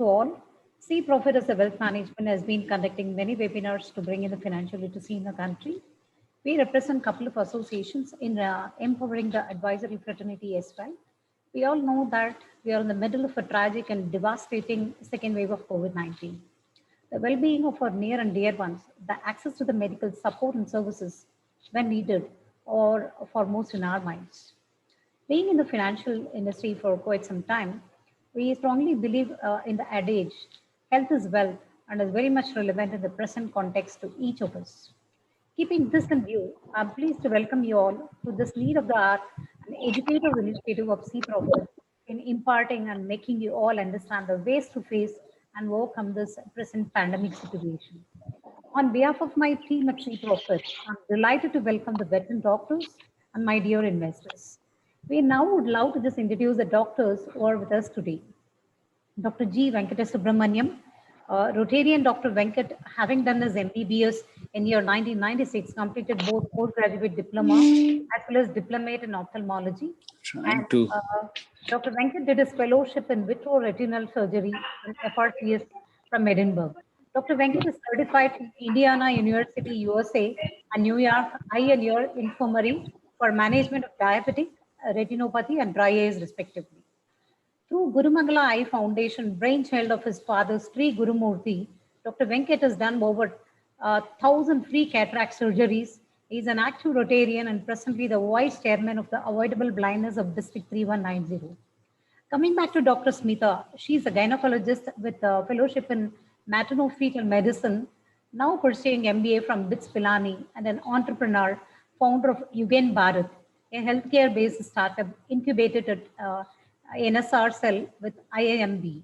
To all. See Profit as a Wealth Management has been conducting many webinars to bring in the financial literacy in the country. We represent a couple of associations in empowering the advisory fraternity as well. We all know that we are in the middle of a tragic and devastating second wave of COVID-19. The well-being of our near and dear ones, the access to the medical support and services when needed or foremost in our minds. Being in the financial industry for quite some time, we strongly believe in the adage, health is wealth, and is very much relevant in the present context to each of us. Keeping this in view, I'm pleased to welcome you all to this Need of the Art and educative initiative of Sea Profit in imparting and making you all understand the ways to face and overcome this present pandemic situation. On behalf of my team at Sea Profit, I'm delighted to welcome the veteran doctors and my dear investors. We now would love to just introduce the doctors who are with us today. Dr. G. Venkatesubramaniam, Rotarian Dr. Venkat, having done his MBBS in year 1996, completed both postgraduate diploma as well as diplomate in ophthalmology. And Dr. Venkat did his fellowship in vitreoretinal surgery and FRCS from Edinburgh. Dr. Venkat is certified from Indiana University, USA, and New York Eye and Ear Infirmary for management of diabetic retinopathy and dry eyes, respectively. Through Gurumangala Eye Foundation, brainchild of his father, Sri Gurumurthy, Dr. Venkat has done over 1,000 free cataract surgeries. He is an active Rotarian and presently the vice chairman of the Avoidable Blindness of District 3190. Coming back to Dr. Smita, she is a gynecologist with a fellowship in maternal-fetal medicine, now pursuing MBA from BITS Pilani, and an entrepreneur, founder of Yugen Bharat, a healthcare-based startup incubated at NSR Cell with IIMB.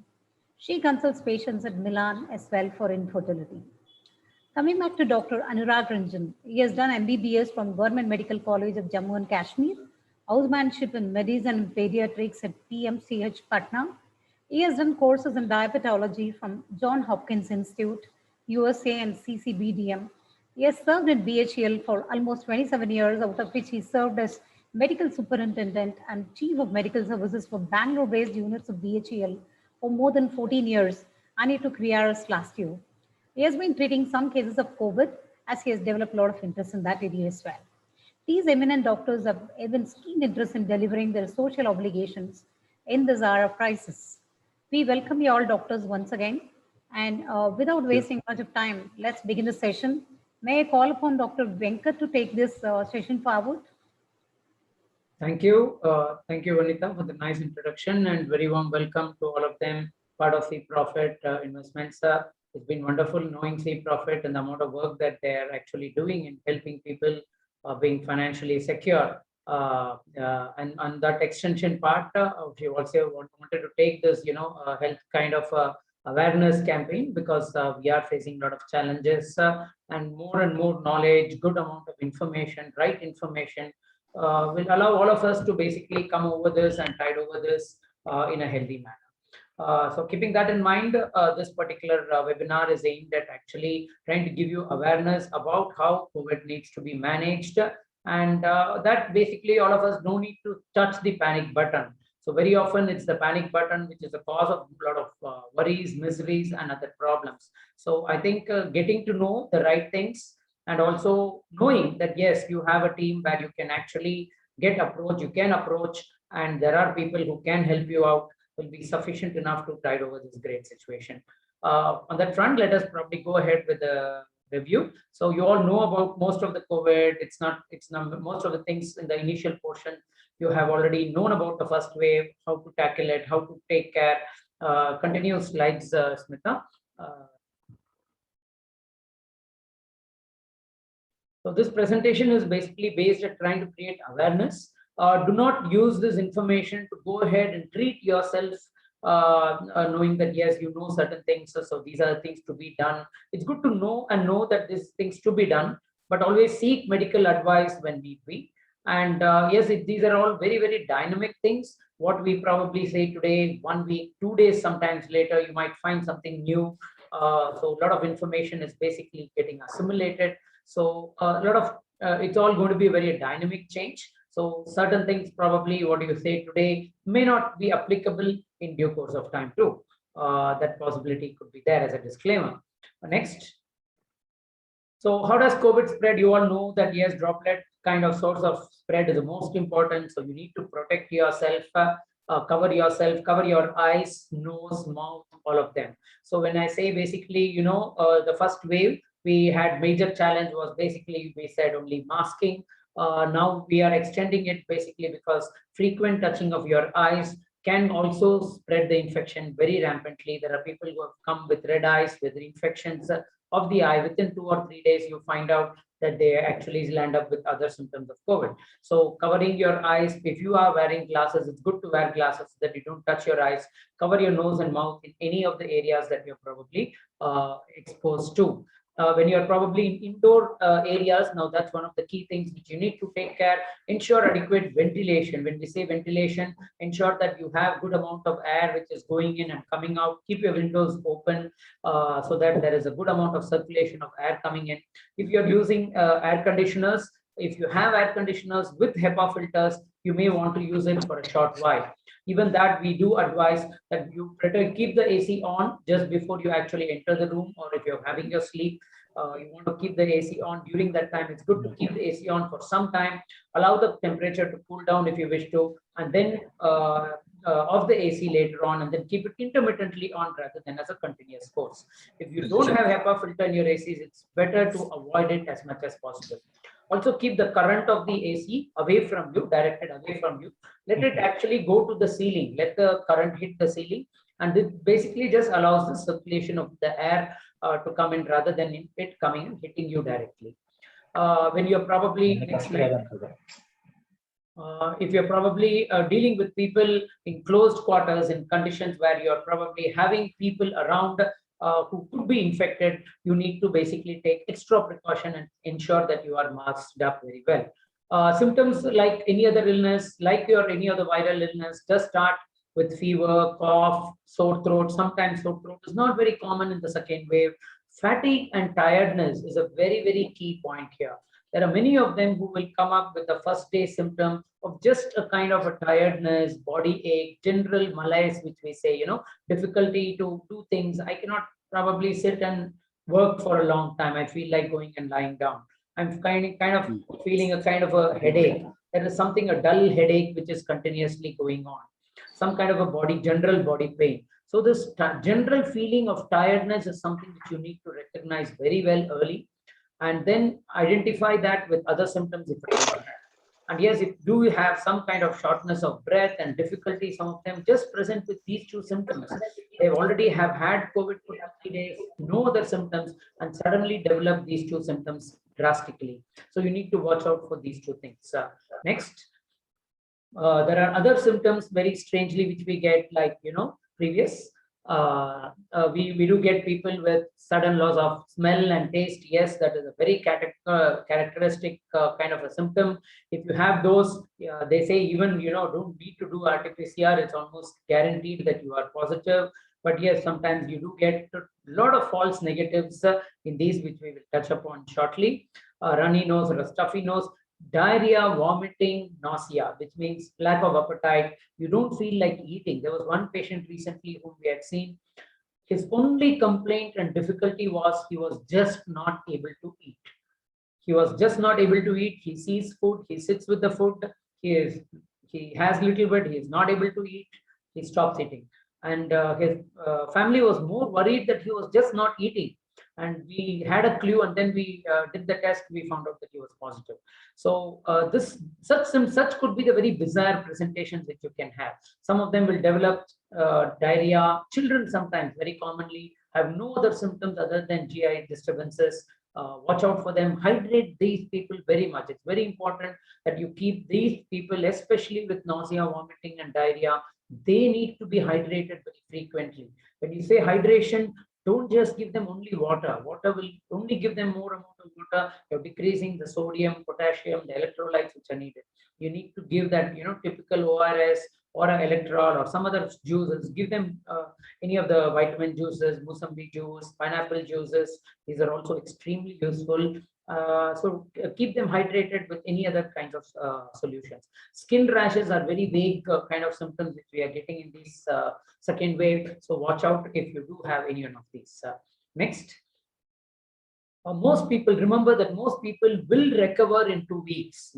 She consults patients at Milan as well for infertility. Coming back to Dr. Anurag Ranjan, he has done MBBS from Government Medical College of Jammu and Kashmir, housemanship in medicine and pediatrics at PMCH Patna. He has done courses in diabetology from John Hopkins Institute, USA and CCBDM. He has served in BHEL for almost 27 years, out of which he served as medical superintendent and chief of medical services for Bangalore-based units of BHEL for more than 14 years, and he took VRS last year. He has been treating some cases of COVID as he has developed a lot of interest in that area as well. These eminent doctors have even keen interest in delivering their social obligations in this hour of crisis. We welcome you all doctors once again. And without wasting much of time, let's begin the session. May I call upon Dr. Venkat to take this session forward? Thank you. Thank you, Vanita, for the nice introduction and very warm welcome to all of them, part of Sea Profit Investments. It's been wonderful knowing Sea Profit and the amount of work that they're actually doing in helping people being financially secure. And on that extension part, we also wanted to take this, health kind of awareness campaign because we are facing a lot of challenges and more knowledge, good amount of information, right information will allow all of us to basically come over this and tide over this in a healthy manner. So keeping that in mind, this particular webinar is aimed at actually trying to give you awareness about how COVID needs to be managed, and that basically all of us don't need to touch the panic button. So very often it's the panic button which is the cause of a lot of worries, miseries, and other problems. So I think getting to know the right things and also knowing that yes, you have a team where you can actually you can approach, and there are people who can help you out will be sufficient enough to tide over this great situation. On that front, let us probably go ahead with the review. So you all know about most of the COVID. It's not most of the things in the initial portion. You have already known about the first wave, how to tackle it, how to take care. Continue slides, Smita. So this presentation is basically based at trying to create awareness. Do not use this information to go ahead and treat yourself, knowing that yes, you know certain things. So these are the things to be done. It's good to know that these things to be done, but always seek medical advice when need be. And yes, these are all very, very dynamic things. What we probably say today, 1 week, 2 days, sometimes later, you might find something new. So a lot of information is basically getting assimilated. So a lot of it's all going to be a very dynamic change. So certain things probably what you say today may not be applicable in due course of time too. that possibility could be there as a disclaimer. Next. So how does COVID spread? You all know that yes, droplet kind of source of spread is the most important. So you need to protect yourself, cover yourself, cover your eyes, nose, mouth, all of them. So when I say basically, the first wave, we had major challenge was basically, we said only masking. Now we are extending it basically because frequent touching of your eyes can also spread the infection very rampantly. There are people who have come with red eyes, with infections of the eye. Within 2 or 3 days, you find out that they actually land up with other symptoms of COVID. So covering your eyes, if you are wearing glasses, it's good to wear glasses so that you don't touch your eyes. Cover your nose and mouth in any of the areas that you're probably exposed to. When you're probably in indoor areas, now that's one of the key things which you need to take care. Ensure adequate ventilation. When we say ventilation, ensure that you have good amount of air which is going in and coming out. Keep your windows open so that there is a good amount of circulation of air coming in. If you're using air conditioners, if you have air conditioners with HEPA filters, you may want to use it for a short while. Even that, we do advise that you better keep the AC on just before you actually enter the room, or if you're having your sleep, you want to keep the AC on during that time. It's good to keep the AC on for some time, allow the temperature to cool down if you wish to, and then off the AC later on, and then keep it intermittently on rather than as a continuous course. If you don't have HEPA filter in your ACs, it's better to avoid it as much as possible. Also keep the current of the AC away from you, directed away from you. Let it actually go to the ceiling. Let the current hit the ceiling, and it basically just allows the circulation of the air to come in rather than it coming and hitting you directly. When you're probably next slide. If you're probably dealing with people in closed quarters, in conditions where you're probably having people around who could be infected, you need to basically take extra precaution and ensure that you are masked up very well. Symptoms like any other illness, like your any other viral illness, just start with fever, cough, sore throat. Sometimes sore throat is not very common in the second wave. Fatigue and tiredness is a very, very key point here. There are many of them who will come up with the first day symptom of just a kind of a tiredness, body ache, general malaise, which we say, difficulty to do things. I cannot probably sit and work for a long time. I feel like going and lying down. I'm kind of feeling a kind of a headache. There is something, a dull headache, which is continuously going on. Some kind of a general body pain. So this general feeling of tiredness is something which you need to recognize very well early, and then identify that with other symptoms if it is there. And yes, if do you have some kind of shortness of breath and difficulty, some of them just present with these two symptoms. They already have had COVID for 30 days, no other symptoms, and suddenly develop these two symptoms drastically. So you need to watch out for these two things. Next. There are other symptoms very strangely which we get, like previous we do get people with sudden loss of smell and taste. Yes, that is a very characteristic kind of a symptom. If you have those, they say even don't need to do RT-PCR. It's almost guaranteed that you are positive. But yes, sometimes you do get a lot of false negatives in these, which we will touch upon shortly. Runny nose or a stuffy nose. Diarrhea, vomiting, nausea, which means lack of appetite. You don't feel like eating. There was one patient recently whom we had seen. His only complaint and difficulty was he was just not able to eat. He was just not able to eat. He sees food, he sits with the food, he has little bit, he is not able to eat, he stops eating. And his family was more worried that he was just not eating. And we had a clue, and then we did the test. We found out that he was positive. So such could be the very bizarre presentations that you can have. Some of them will develop diarrhea. Children sometimes very commonly have no other symptoms other than GI disturbances. Watch out for them. Hydrate these people very much. It's very important that you keep these people, especially with nausea, vomiting, and diarrhea. They need to be hydrated very frequently. When you say hydration, don't just give them only water. Water will only give them more amount of water. You're decreasing the sodium, potassium, the electrolytes which are needed. You need to give that, typical ORS or an electrol or some other juices. Give them any of the vitamin juices, musambi juice, pineapple juices. These are also extremely useful. Keep them hydrated with any other kinds of solutions. Skin rashes are very vague kind of symptoms which we are getting in this second wave. So watch out if you do have any one of these. Next. Most people, remember that most people will recover in 2 weeks,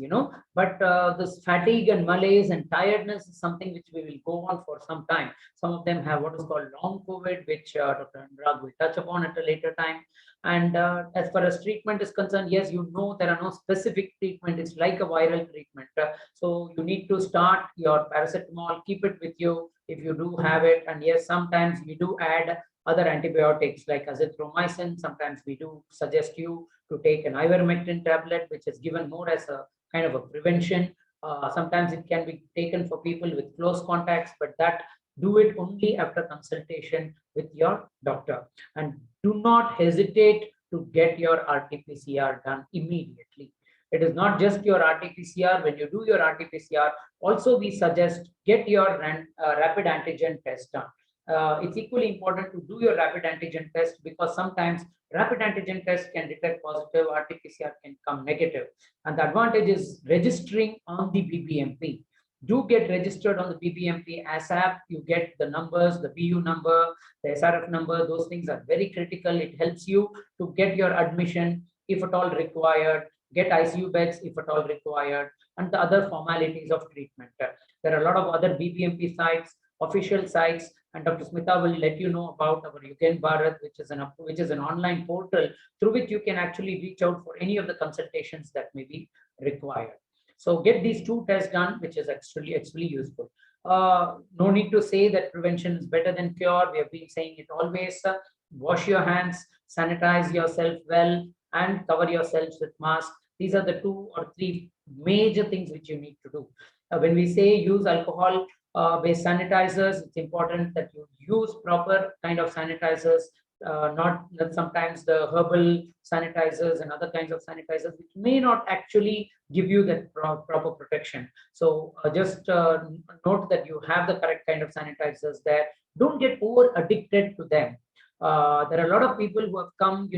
but this fatigue and malaise and tiredness is something which we will go on for some time. Some of them have what is called long COVID, which Dr. Anurag will touch upon at a later time. And as far as treatment is concerned, yes, there are no specific treatment. It's like a viral treatment. So you need to start your paracetamol, keep it with you if you do have it. And yes, sometimes we do add other antibiotics like azithromycin. Sometimes we do suggest you to take an ivermectin tablet, which is given more as a kind of a prevention. Sometimes it can be taken for people with close contacts, but that do it only after consultation with your doctor. And do not hesitate to get your RT-PCR done immediately. It is not just your RT-PCR. When you do your RT-PCR, also we suggest get your rapid antigen test done. It's equally important to do your rapid antigen test, because sometimes rapid antigen test can detect positive, RT-PCR can come negative. And the advantage is registering on the BBMP. Do get registered on the BBMP ASAP. You get the numbers, the BU number, the SRF number. Those things are very critical. It helps you to get your admission if at all required, get ICU beds if at all required, and the other formalities of treatment. There are a lot of other BBMP sites, official sites, and Dr. Smita will let you know about our Yugen Bharat, which is an online portal through which you can actually reach out for any of the consultations that may be required. So get these 2 tests done, which is actually useful. No need to say that prevention is better than cure. We have been saying it always. Wash your hands, sanitize yourself well, and cover yourselves with masks. These are the 2 or 3 major things which you need to do. When we say use alcohol based sanitizers, it's important that you use proper kind of sanitizers, not sometimes the herbal sanitizers and other kinds of sanitizers which may not actually give you that proper protection. So just note that you have the correct kind of sanitizers there. Don't get over addicted to them. There are a lot of people who have come,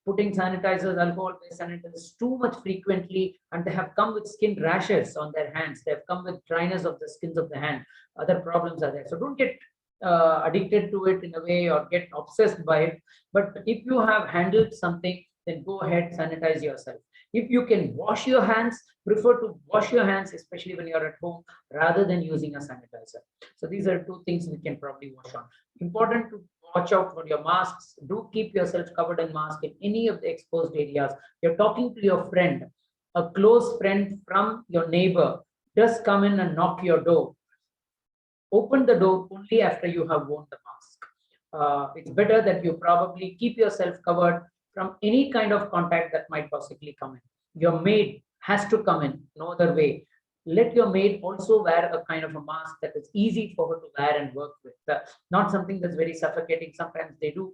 putting sanitizers, alcohol-based sanitizers too much frequently, and they have come with skin rashes on their hands. They have come with dryness of the skins of the hand. Other problems are there. So don't get addicted to it in a way or get obsessed by it. But if you have handled something, then go ahead, sanitize yourself. If you can wash your hands, prefer to wash your hands, especially when you're at home, rather than using a sanitizer. So these are 2 things we can probably wash on. Important to watch out for your masks. Do keep yourself covered in mask in any of the exposed areas. You're talking to your friend, a close friend from your neighbor, just come in and knock your door. Open the door only after you have worn the mask. It's better that you probably keep yourself covered from any kind of contact that might possibly come in. Your maid has to come in, no other way. Let your maid also wear a kind of a mask that is easy for her to wear and work with. Not something that's very suffocating. Sometimes they do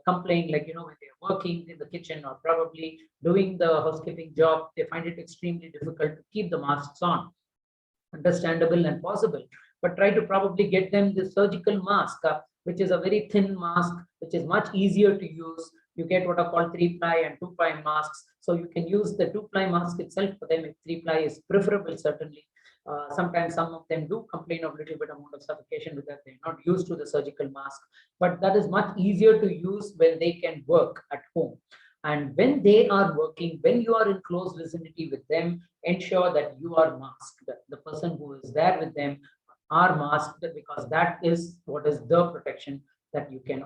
complain, like, when they're working in the kitchen or probably doing the housekeeping job, they find it extremely difficult to keep the masks on. Understandable and possible, but try to probably get them the surgical mask, which is a very thin mask, which is much easier to use. You get what are called 3-ply and 2-ply masks. So you can use the 2-ply mask itself for them if 3-ply is preferable, certainly. Sometimes some of them do complain of a little bit amount of suffocation with that. They're not used to the surgical mask, but that is much easier to use when they can work at home. And when they are working, when you are in close vicinity with them, ensure that you are masked. The person who is there with them are masked, because that is what is the protection that you can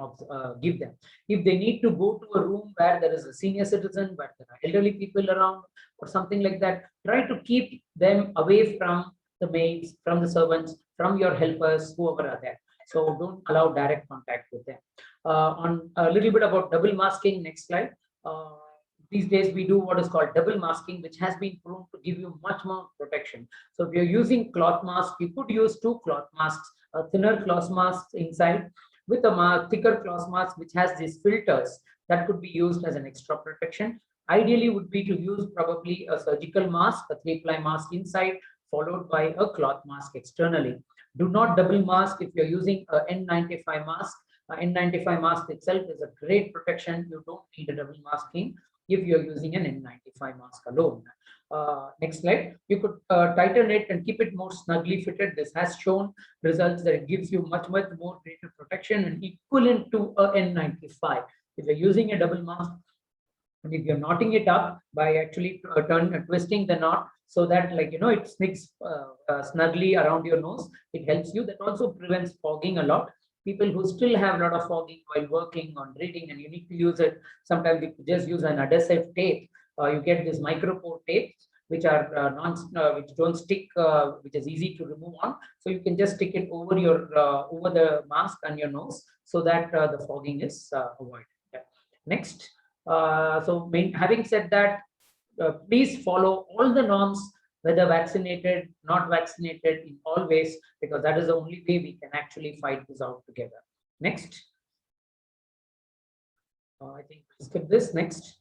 give them. If they need to go to a room where there is a senior citizen, but there are elderly people around or something like that, try to keep them away from the maids, from the servants, from your helpers, whoever are there. So don't allow direct contact with them. On a little bit about double masking, next slide. These days we do what is called double masking, which has been proven to give you much more protection. So if you're using cloth mask, you could use 2 cloth masks, a thinner cloth mask inside with a thicker cloth mask which has these filters that could be used as an extra protection. Ideally would be to use probably a surgical mask, a 3-ply mask inside, followed by a cloth mask externally. Do not double mask if you're using a N95 mask. N95 mask itself is a great protection. You don't need a double masking. if you're using an N95 mask alone. Next slide. You could tighten it and keep it more snugly fitted. This has shown results that it gives you much more greater protection and equivalent to a N95. If you're using a double mask, and if you're knotting it up by actually twisting the knot so that, like, it sticks snugly around your nose, it helps you. That also prevents fogging a lot. People who still have a lot of fogging while working on reading, and you need to use it, sometimes you just use an adhesive tape. You get this micropore tapes which are which don't stick, which is easy to remove on. So you can just stick it over your over the mask and your nose so that the fogging is avoided. Yeah. Next. Having said that, please follow all the norms, whether vaccinated, not vaccinated, in all ways, because that is the only way we can actually fight this out together. Next. I think we'll skip this. Next.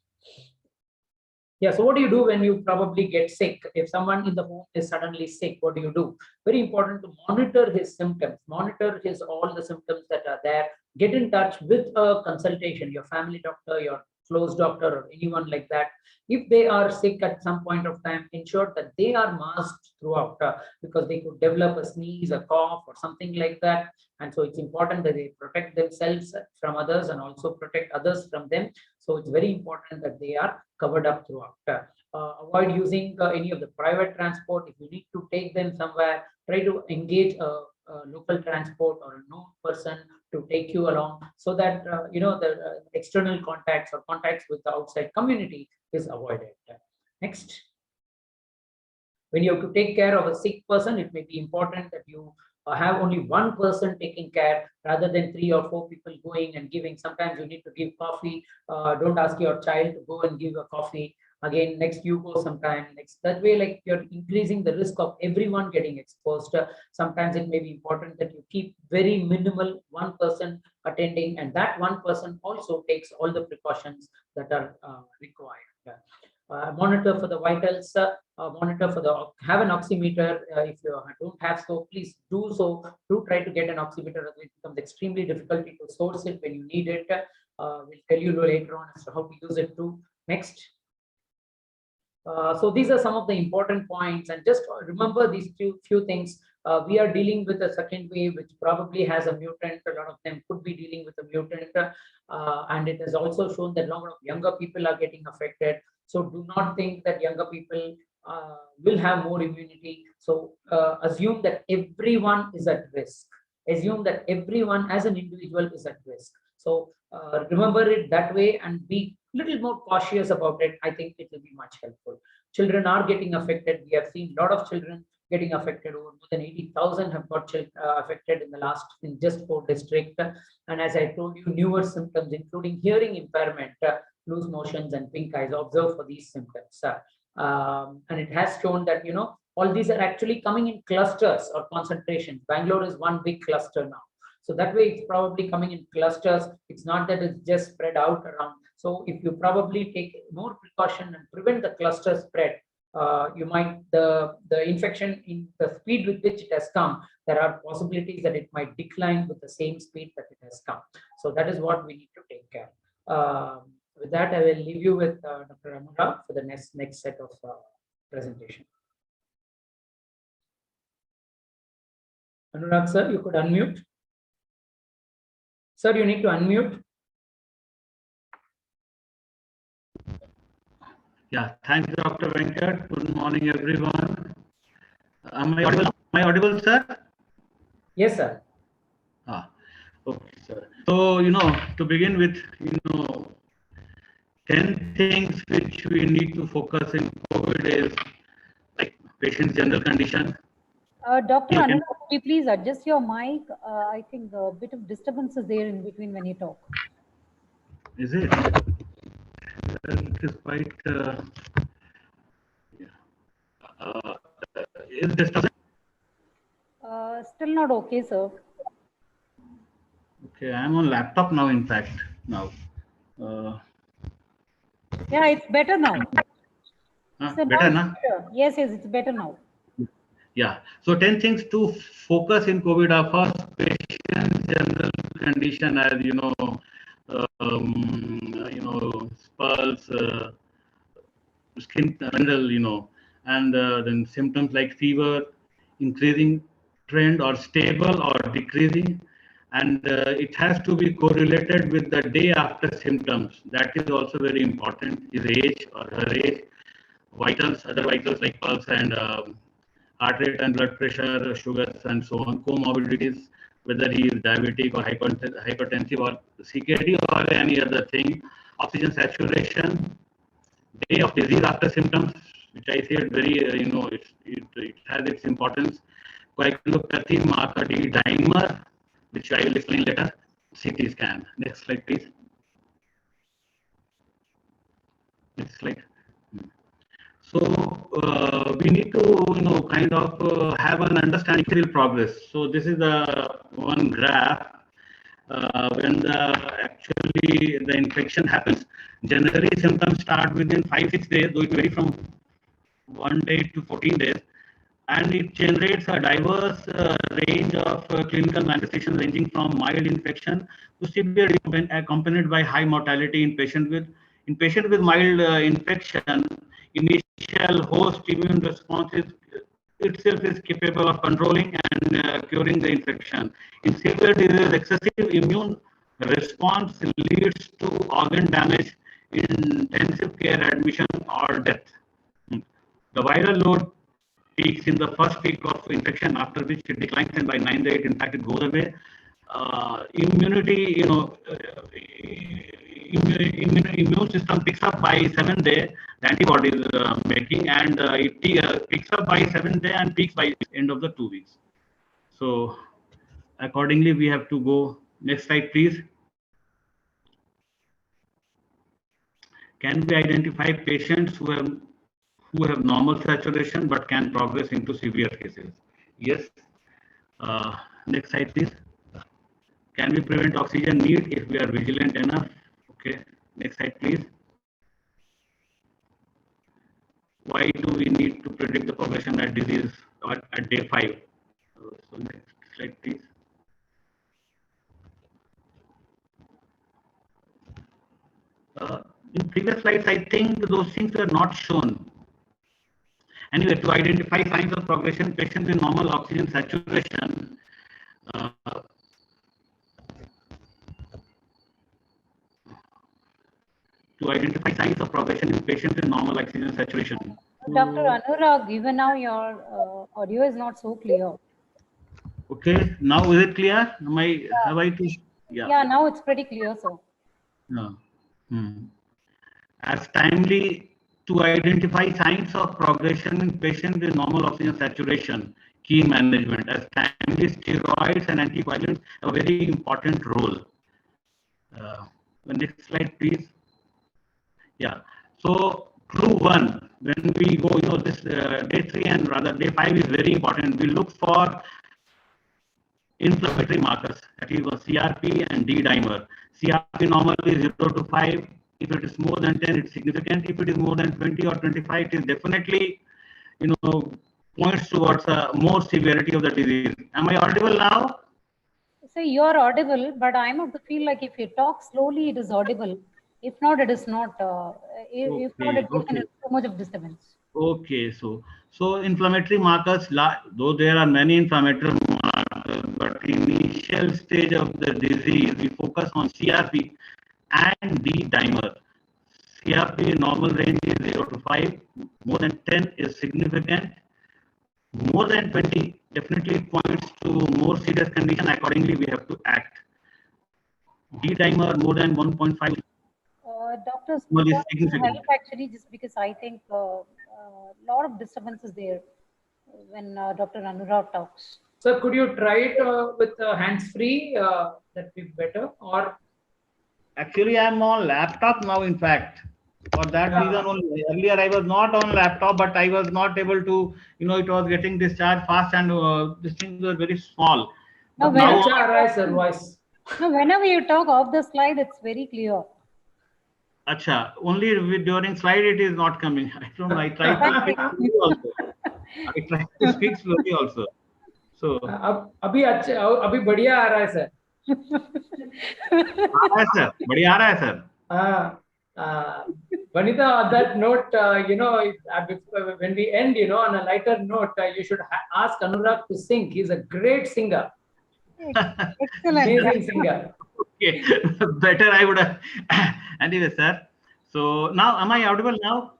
Yeah, so what do you do when you probably get sick? If someone in the home is suddenly sick, what do you do? Very important to monitor his symptoms, monitor all the symptoms that are there. Get in touch with a consultation, your family doctor, your close doctor, or anyone like that. If they are sick at some point of time, ensure that they are masked throughout, because they could develop a sneeze, a cough, or something like that. And so it's important that they protect themselves from others and also protect others from them. So it's very important that they are covered up throughout. Avoid using any of the private transport. If you need to take them somewhere, try to engage a local transport or a known person to take you along, so that the external contacts or contacts with the outside community is avoided. Next. When you have to take care of a sick person, it may be important that you have only one person taking care rather than 3 or 4 people going and giving. Sometimes you need to give coffee. Don't ask your child to go and give a coffee. Again, next you go sometime. Next, that way, like, you're increasing the risk of everyone getting exposed. Sometimes it may be important that you keep very minimal, one person attending, and that one person also takes all the precautions that are required. Monitor for the vitals, monitor for the, have an oximeter. If you don't have so, please do so. Do try to get an oximeter. It becomes extremely difficult to source it when you need it. We'll tell you later on as to how to use it too. Next. So these are some of the important points, and just remember these few things. We are dealing with a second wave, which probably has a mutant. A lot of them could be dealing with a mutant, and it has also shown that a lot of younger people are getting affected. So do not think that younger people will have more immunity. So assume that everyone is at risk. Assume that everyone as an individual is at risk. So remember it that way and be a little more cautious about it. I think it will be much helpful. Children are getting affected. We have seen a lot of children getting affected. Over more than 80,000 have got affected in just 4 districts. And as I told you, newer symptoms, including hearing impairment, loose motions, and pink eyes, observed for these symptoms. And it has shown that, all these are actually coming in clusters or concentrations. Bangalore is one big cluster now. So that way it's probably coming in clusters. It's not that it's just spread out around. So if you probably take more precaution and prevent the cluster spread, you might, the infection, in the speed with which it has come, there are possibilities that it might decline with the same speed that it has come. So that is what we need to take care. With that, I will leave you with Dr. Anurag for the next set of presentation. Anurag sir, you could unmute. Sir, you need to unmute. Yeah, thanks, Dr. Venkat. Good morning, everyone. Am I audible, sir? Yes, sir. Okay, sir. So, to begin with, 10 things which we need to focus in COVID is like patient's general condition. Dr. Anurag, could you please adjust your mic? I think a bit of disturbance is there in between when you talk. Is it? It is quite. Is this still not okay, sir. Okay, I'm on laptop now. In fact, now. Yeah, it's better now. Better now? Yes, it's better now. Yeah. So 10 things to focus in COVID are: first, patient general condition, as pulse, skin mineral, and then symptoms like fever, increasing trend or stable or decreasing, and it has to be correlated with the day after symptoms. That is also very important. His age or her age, vitals, other vitals like pulse and heart rate and blood pressure, sugars and so on, comorbidities, whether he is diabetic or hypertensive or CKD or any other thing, oxygen saturation, day of disease after symptoms, which I said very, it has its importance. Coagulopathy, marker D dimer, which I will explain later. CT scan. Next slide, please. Next slide. So we need to, kind of have an understanding of progress. So this is the one graph. When actually the infection happens, generally symptoms start within 5-6 days, though it varies from 1 day to 14 days, and it generates a diverse range of clinical manifestations ranging from mild infection to severe, accompanied by high mortality in patient with mild infection. Initial host immune response itself is capable of controlling and curing the infection. In severe disease, excessive immune response leads to organ damage, intensive care admission, or death. The viral load peaks in the first week of infection, after which it declines, and by 9th day, in fact, it goes away. Immunity, immune system picks up by 7th day, the antibodies making, and it picks up by 7th day and peaks by end of the 2 weeks. So accordingly, we have to go. Next slide, please. Can we identify patients who have normal saturation but can progress into severe cases? Yes. Next slide, please. Can we prevent oxygen need if we are vigilant enough? Okay. Next slide, please. Why do we need to predict the progression of disease at day 5? So next slide, please. In previous slides, I think those things were not shown. Anyway, to identify signs of progression, patients with normal oxygen saturation, to identify signs of progression in patients with normal oxygen saturation. Dr. Anurag, even now your audio is not so clear. Okay, now is it clear? Have I to? Yeah, now it's pretty clear, sir. No. As timely to identify signs of progression in patients with normal oxygen saturation, key management, as timely steroids and anticoagulants have a very important role. The next slide, please. Yeah. So clue 1, when we go, this day 3 and rather day 5 is very important. We look for inflammatory markers, that is CRP and D dimer. CRP normally 0 to 5. If it is more than 10, it's significant. If it is more than 20 or 25, it is definitely, points towards more severity of the disease. Am I audible now? So you're audible, but I'm of the feel like if you talk slowly, it is audible. If not, it is not. If not, it is too much of disturbance. Okay, so inflammatory markers, though there are many inflammatory markers, but initial stage of the disease, we focus on CRP and D dimer. CRP normal range is 0 to 5. More than 10 is significant. More than 20 definitely points to more serious condition. Accordingly, we have to act. D dimer more than 1.5. Doctors, help actually, just because I think a lot of disturbance is there when Dr. Anurag talks. So could you try it with hands-free? That'd be better. Or actually, I'm on laptop now. In fact, for that reason only. Earlier, I was not on laptop, but I was not able to. It was getting discharged fast, and these things were very small. No, whenever you talk off the slide, it's very clear. Acha, only during slide it is not coming. I don't know. I tried to speak slowly also. I tried to speak slowly also. So अभी बढ़िया आ रहा है sir. आ रहा है sir, बढ़िया आ रहा है sir. Vanita, on that note, when we end, on a lighter note, you should ask Anurag to sing. He's a great singer, Excellent. amazing singer. Okay, better I would have. Anyway, sir. So now, am I audible now?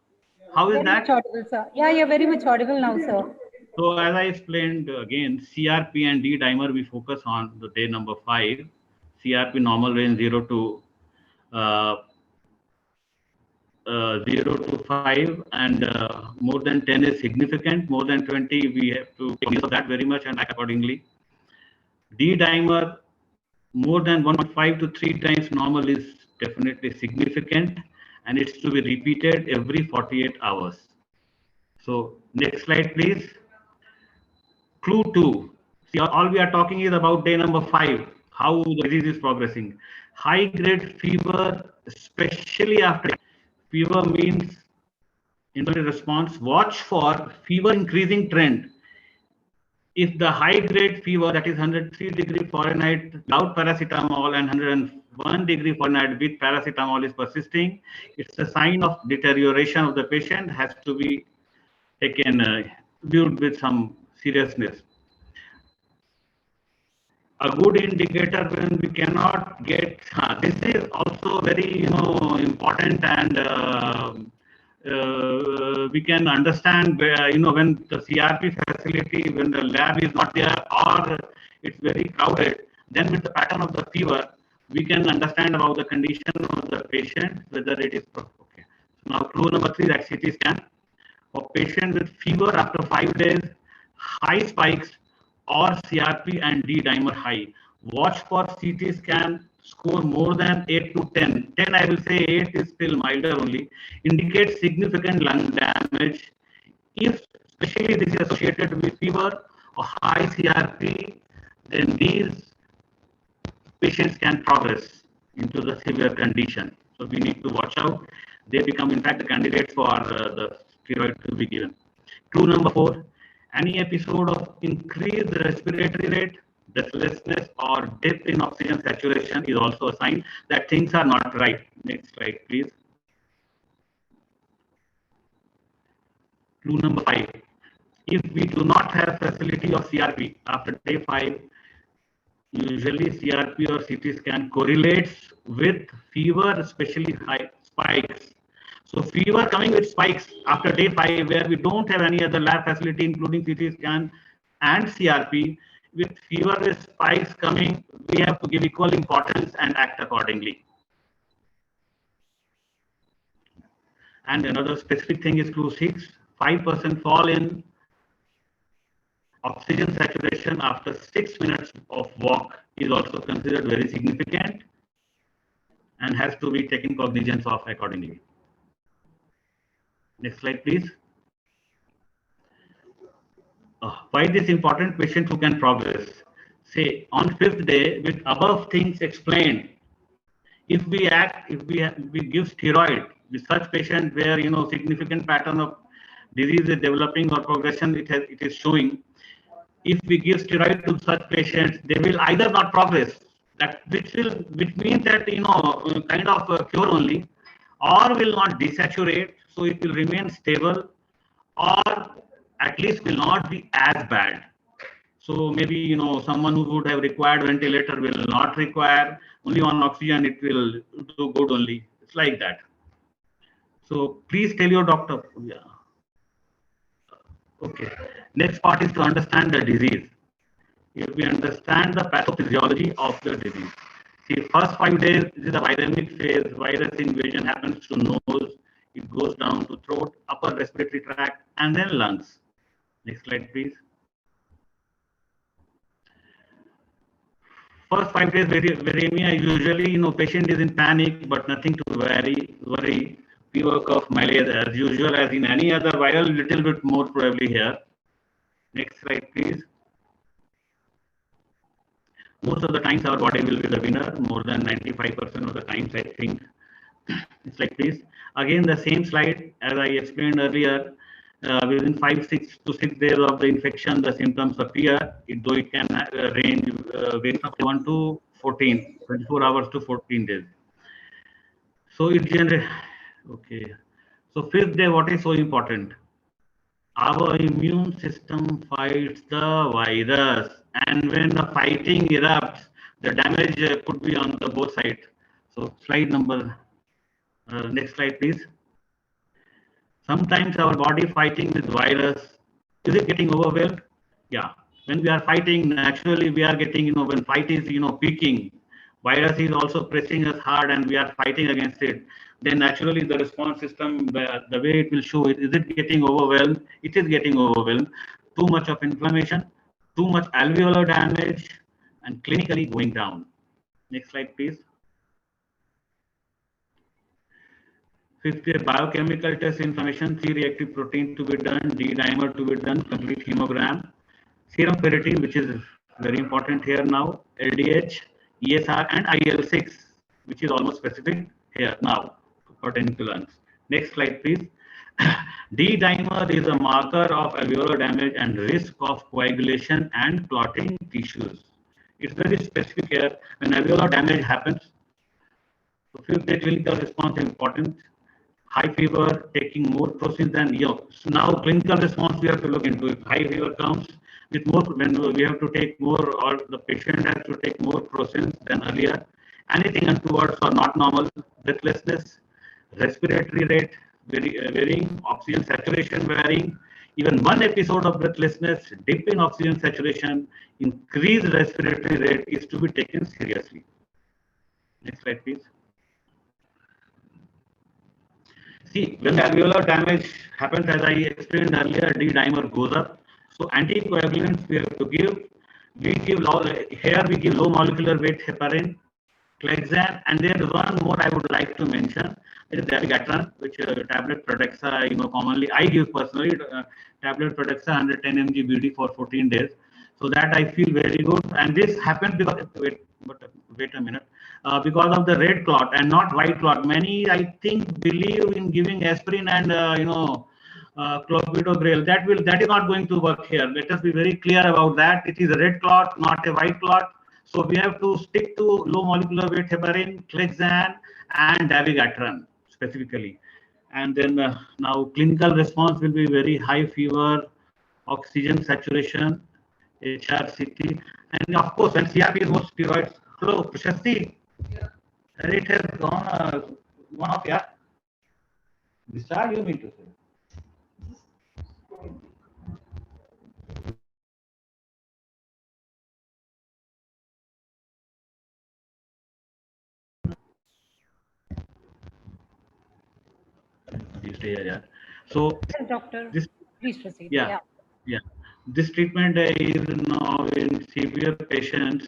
How is Very much that? audible, sir. Yeah, you're very much audible now, sir. So as I explained again, CRP and D dimer we focus on the day number 5. CRP normal range uh, 0 to 5, and more than 10 is significant. More than 20, we have to take note of that very much and act accordingly. D dimer more than 1.5 to 3 times normal is definitely significant, and it's to be repeated every 48 hours. So next slide, please. Clue 2. See, all we are talking is about day number 5, how the disease is progressing. High grade fever, especially after fever means inflammatory response. Watch for fever increasing trend. If the high grade fever, that is 103 degree Fahrenheit without paracetamol and 101 degree Fahrenheit with paracetamol is persisting, it's a sign of deterioration of the patient, has to be taken, viewed with some seriousness. A good indicator when we cannot get, this is also very important, and we can understand when the CRP facility, when the lab is not there or it's very crowded, then with the pattern of the fever we can understand about the condition of the patient, whether it is okay. So now clue number 3, that CT scan for patient with fever after 5 days, high spikes or CRP and D dimer high. Watch for CT scan score more than 8 to 10. 10, I will say 8 is still milder only. Indicates significant lung damage. If especially this is associated with fever or high CRP, then these patients can progress into the severe condition. So we need to watch out. They become, in fact, the candidates for the steroid to be given. Clue number 4, any episode of increased respiratory rate, breathlessness, or dip in oxygen saturation is also a sign that things are not right. Next slide, please. Clue number 5, if we do not have facility of CRP after day 5, usually CRP or CT scan correlates with fever, especially high spikes. So fever coming with spikes after day 5, where we don't have any other lab facility, including CT scan and CRP, with fever with spikes coming, we have to give equal importance and act accordingly. And another specific thing is clue 6, 5% fall in oxygen saturation after 6 minutes of walk is also considered very significant and has to be taken cognizance of accordingly. Next slide, please. Why this important? Patient who can progress. Say on 5th day, with above things explained, if we give steroid with such patient where significant pattern of disease is developing or progression it is showing, if we give steroid to such patients, they will either not progress, which means that kind of a cure only, or will not desaturate, so it will remain stable, or at least will not be as bad. So maybe someone who would have required ventilator will not require, only on oxygen it will do good only. It's like that. So please tell your doctor. Yeah. Okay. Next part is to understand the disease. If we understand the pathophysiology of the disease. See, first 5 days is the viremic phase. Virus invasion happens to nose. It goes down to throat, upper respiratory tract, and then lungs. Next slide, please. First 5 days viremia, usually patient is in panic, but nothing to worry. Fever, cough, malaise as usual, as in any other viral, little bit more probably here. Next slide, please. Most of the times our body will be the winner, more than 95% of the times, I think. It's like this. Again, the same slide as I explained earlier. Within 5 to 6 days of the infection, the symptoms appear, though it can range from 1 to 14, 24 hours to 14 days. So it generates, okay. So fifth day, what is so important? Our immune system fights the virus, and when the fighting erupts, the damage could be on the both sides. So slide number, next slide, please. Sometimes our body fighting with virus, is it getting overwhelmed? Yeah. When we are fighting, naturally we are getting, when fight is, peaking, virus is also pressing us hard and we are fighting against it. Then naturally the response system, the way it will show it, is it getting overwhelmed? It is getting overwhelmed. Too much of inflammation, too much alveolar damage, and clinically going down. Next slide, please. Fifth, biochemical test inflammation, C-reactive protein to be done, D-dimer to be done, complete hemogram, serum ferritin, which is very important here now, LDH, ESR, and IL-6, which is almost specific here now pertaining to lungs. Next slide, please. D-dimer is a marker of alveolar damage and risk of coagulation and clotting tissues. It's very specific here. When alveolar damage happens, so fifth, the clinical response is important. High fever, taking more proteins than so now clinical response we have to look into. If high fever comes with more, when we have to take more, or the patient has to take more proteins than earlier. Anything untowards or not normal, breathlessness, respiratory rate varying, oxygen saturation varying. Even one episode of breathlessness, dip in oxygen saturation, increased respiratory rate is to be taken seriously. Next slide, please. See, when alveolar damage happens, as I explained earlier, D-dimer goes up. So anticoagulants we have to give. We give here we give low molecular weight heparin, Clexane, and there is one more I would like to mention. It is dabigatran, which tablet Pradaxa, commonly I give personally. Tablet Pradaxa 110 mg BD for 14 days. So that I feel very good. And this happens because wait a minute. Because of the red clot and not white clot. Many, I think, believe in giving aspirin and clopidogrel. That is not going to work here. Let us be very clear about that. It is a red clot, not a white clot. So we have to stick to low molecular weight heparin, Clexane, and dabigatran specifically. And then now clinical response will be very high fever, oxygen saturation, HRCT, and of course when CRP is more steroids. Hello, Prashasti. Yeah. It has gone off, yeah. Discharge, you mean to say? Yeah. So Yes, doctor, this, please proceed. yeah. This treatment is now in severe patients.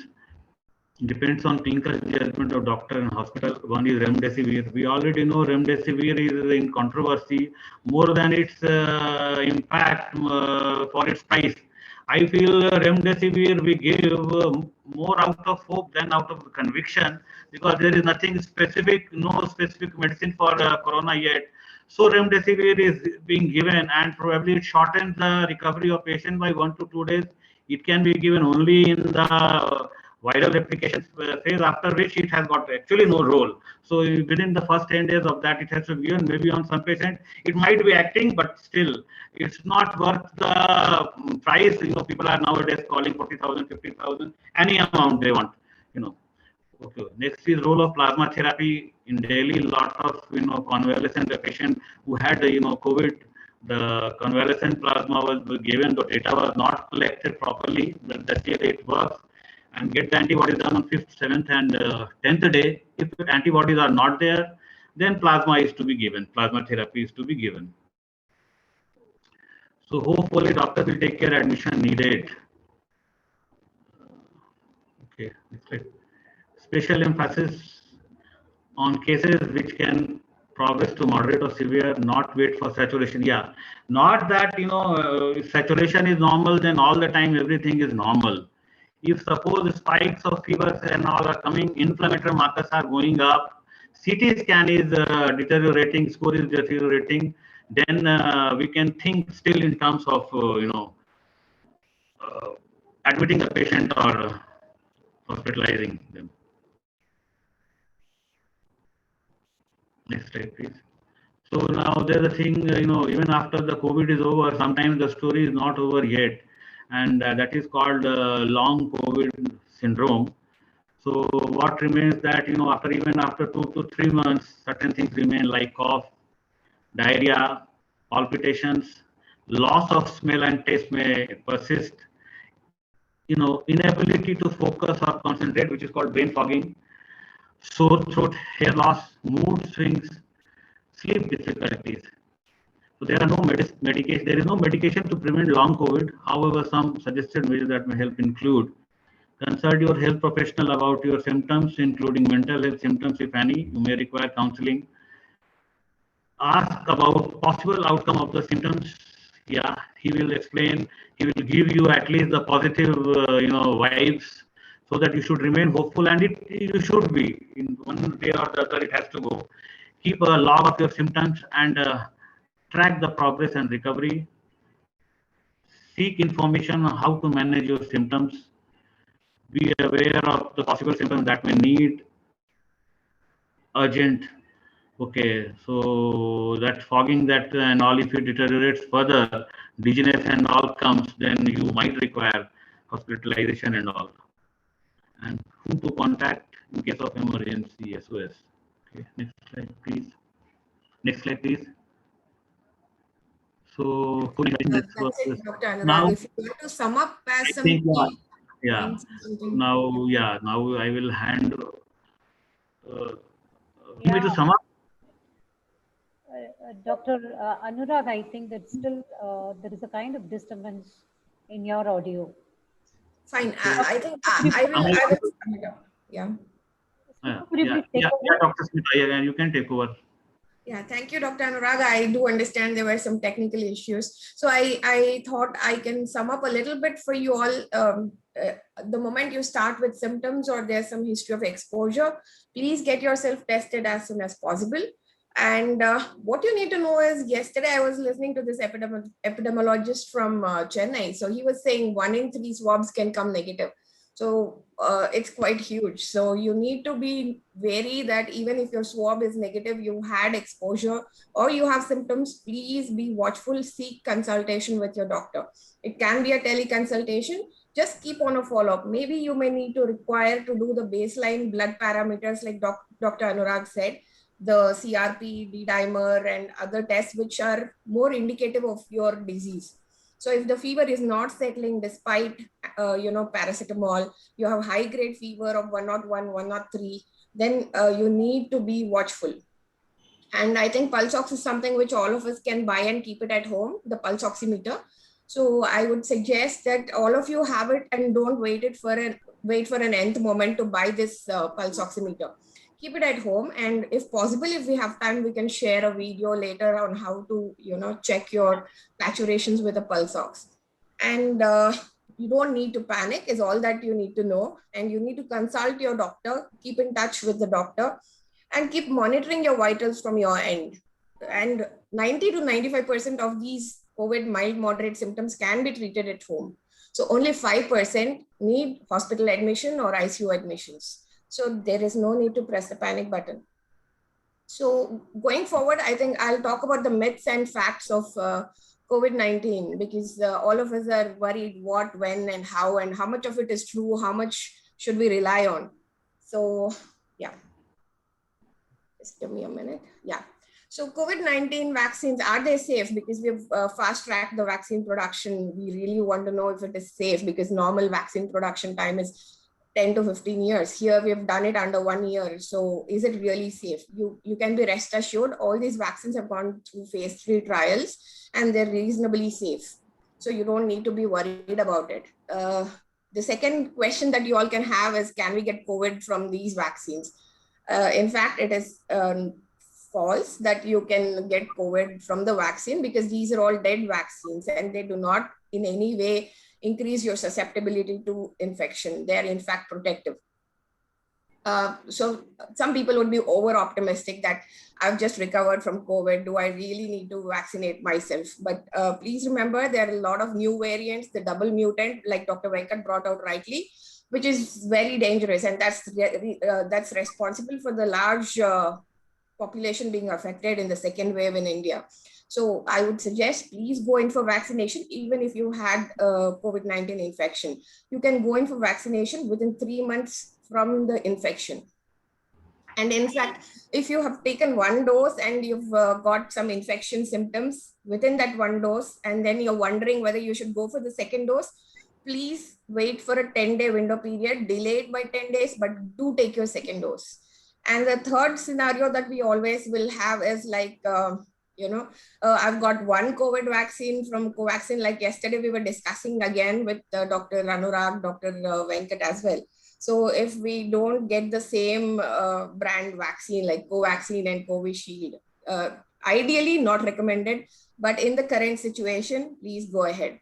Depends on clinical judgment of doctor and hospital. One is remdesivir. We already know remdesivir is in controversy more than its impact for its price. I feel remdesivir we give more out of hope than out of conviction, because there is nothing specific, no specific medicine for corona yet. So remdesivir is being given, and probably it shortens the recovery of patient by 1 to 2 days. It can be given only in the viral replication phase, after which it has got actually no role. So within the first 10 days of that, it has to be given. Maybe on some patient, it might be acting, but still, it's not worth the price. People are nowadays calling 40,000, 50,000, any amount they want. Okay. Next is role of plasma therapy in daily. Lot of convalescent patient who had COVID. The convalescent plasma was given. The data was not collected properly. But that's yet it works. And get the antibodies done on 5th, 7th, and 10th day. If antibodies are not there, then plasma is to be given. Plasma therapy is to be given. So hopefully doctor will take care admission needed. Okay, next slide. Special emphasis on cases which can progress to moderate or severe, not wait for saturation. Yeah, not that if saturation is normal, then all the time everything is normal. If suppose spikes of fevers and all are coming, inflammatory markers are going up, CT scan is deteriorating, score is deteriorating, then we can think still in terms of admitting the patient or hospitalizing them. Next slide, please. So now there's a thing, even after the COVID is over, sometimes the story is not over yet. And that is called long COVID syndrome. So what remains that, even after 2 to 3 months, certain things remain like cough, diarrhea, palpitations, loss of smell and taste may persist, inability to focus or concentrate, which is called brain fogging, sore throat, hair loss, mood swings, sleep difficulties. So there are no medication. There is no medication to prevent long COVID. However, some suggested measures that may help include: consult your health professional about your symptoms, including mental health symptoms, if any. You may require counseling. Ask about possible outcome of the symptoms. Yeah, he will explain. He will give you at least the positive, vibes, so that you should remain hopeful. And you should be, in one day or the other. It has to go. Keep a log of your symptoms and track the progress and recovery. Seek information on how to manage your symptoms. Be aware of the possible symptoms that may need urgent. Okay, so that fogging that and all, if it deteriorates further, dizziness and all comes, then you might require hospitalization and all. And whom to contact in case of emergency, SOS. Okay, next slide, please. Next slide, please. So, That's it, Dr. Anurag. now, If you want to sum up as I some think, key yeah. points or something. Now I will hand. You need to sum up. Dr. Anurag, I think that still there is a kind of disturbance in your audio. Fine. I think I will sum it up. Yeah. Could you please take over? Dr. Smith, you can take over. Yeah, thank you, Dr. Anurag. I do understand there were some technical issues. So I thought I can sum up a little bit for you all. The moment you start with symptoms or there's some history of exposure, please get yourself tested as soon as possible. And what you need to know is, yesterday I was listening to this epidemiologist from Chennai. So he was saying 1 in 3 swabs can come negative. So it's quite huge. So you need to be wary that even if your swab is negative, you had exposure or you have symptoms, please be watchful, seek consultation with your doctor. It can be a teleconsultation. Just keep on a follow-up. Maybe you may need to require to do the baseline blood parameters like Dr. Anurag said, the CRP, D-dimer and other tests which are more indicative of your disease. So if the fever is not settling despite, paracetamol, you have high grade fever of 101, 103, then you need to be watchful. And I think pulse ox is something which all of us can buy and keep it at home, the pulse oximeter. So I would suggest that all of you have it and don't wait for an nth moment to buy this pulse oximeter. Keep it at home, and if possible, if we have time, we can share a video later on how to, check your saturations with a pulse ox. And you don't need to panic is all that you need to know. And you need to consult your doctor, keep in touch with the doctor, and keep monitoring your vitals from your end. And 90 to 95% of these COVID mild moderate symptoms can be treated at home. So only 5% need hospital admission or ICU admissions. So there is no need to press the panic button. So going forward, I think I'll talk about the myths and facts of COVID-19, because all of us are worried what, when, and how much of it is true, how much should we rely on. So yeah, just give me a minute. Yeah. So COVID-19 vaccines, are they safe? Because we've fast-tracked the vaccine production. We really want to know if it is safe, because normal vaccine production time is 10 to 15 years. Here we have done it under 1 year. So is it really safe? You can be rest assured all these vaccines have gone through phase 3 trials and they're reasonably safe. So you don't need to be worried about it. The second question that you all can have is, can we get COVID from these vaccines? In fact, it is false that you can get COVID from the vaccine, because these are all dead vaccines and they do not in any way increase your susceptibility to infection. They are in fact protective. So some people would be over optimistic that I've just recovered from COVID. Do I really need to vaccinate myself? But please remember, there are a lot of new variants, the double mutant, like Dr. Venkat brought out rightly, which is very dangerous. And that's responsible for the large population being affected in the second wave in India. So I would suggest please go in for vaccination, even if you had COVID-19 infection. You can go in for vaccination within 3 months from the infection. And in fact, if you have taken one dose and you've got some infection symptoms within that one dose, and then you're wondering whether you should go for the second dose, please wait for a 10-day window period, delay it by 10 days, but do take your second dose. And the third scenario that we always will have is like, I've got one COVID vaccine from Covaxin. Like yesterday, we were discussing again with Dr. Anurag, Dr. Venkat as well. So if we don't get the same brand vaccine like Covaxin and Covishield, ideally not recommended, but in the current situation, please go ahead.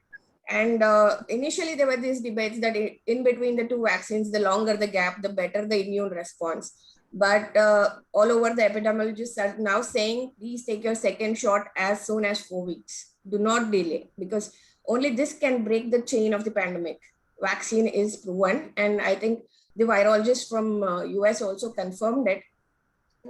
And initially there were these debates that in between the two vaccines, the longer the gap, the better the immune response. But all over the epidemiologists are now saying, please take your second shot as soon as 4 weeks. Do not delay, because only this can break the chain of the pandemic. Vaccine is proven. And I think the virologist from US also confirmed it,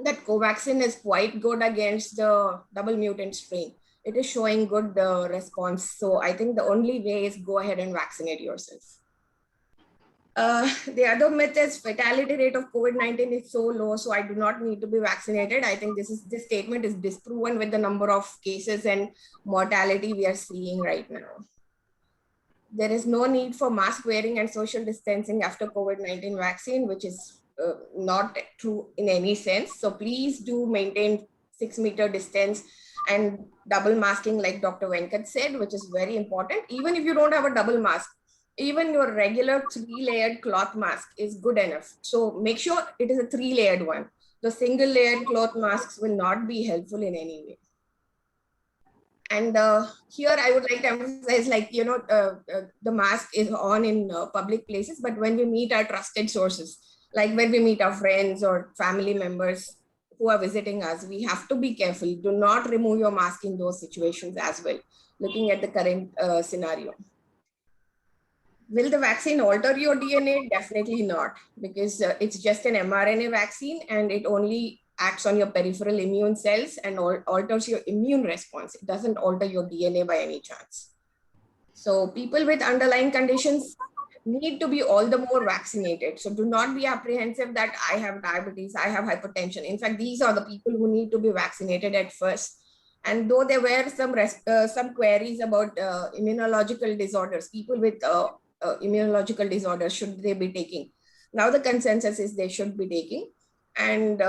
that Covaxin is quite good against the double mutant strain. It is showing good response. So I think the only way is go ahead and vaccinate yourself. The other myth is fatality rate of COVID-19 is so low, so I do not need to be vaccinated. I think this statement is disproven with the number of cases and mortality we are seeing right now. There is no need for mask wearing and social distancing after COVID-19 vaccine, which is not true in any sense. So please do maintain 6-meter distance and double masking, like Dr. Venkat said, which is very important. Even if you don't have a double mask, even your regular 3-layered cloth mask is good enough. So make sure it is a 3-layered one. The single-layered cloth masks will not be helpful in any way. And here I would like to emphasize, like, the mask is on in public places, but when we meet our trusted sources, like when we meet our friends or family members who are visiting us, we have to be careful. Do not remove your mask in those situations as well, looking at the current scenario. Will the vaccine alter your DNA? Definitely not, because it's just an mRNA vaccine and it only acts on your peripheral immune cells and alters your immune response. It doesn't alter your DNA by any chance. So people with underlying conditions need to be all the more vaccinated. So do not be apprehensive that I have diabetes, I have hypertension. In fact, these are the people who need to be vaccinated at first. And though there were some queries about immunological disorders, people with immunological disorders, should they be taking? Now the consensus is they should be taking. And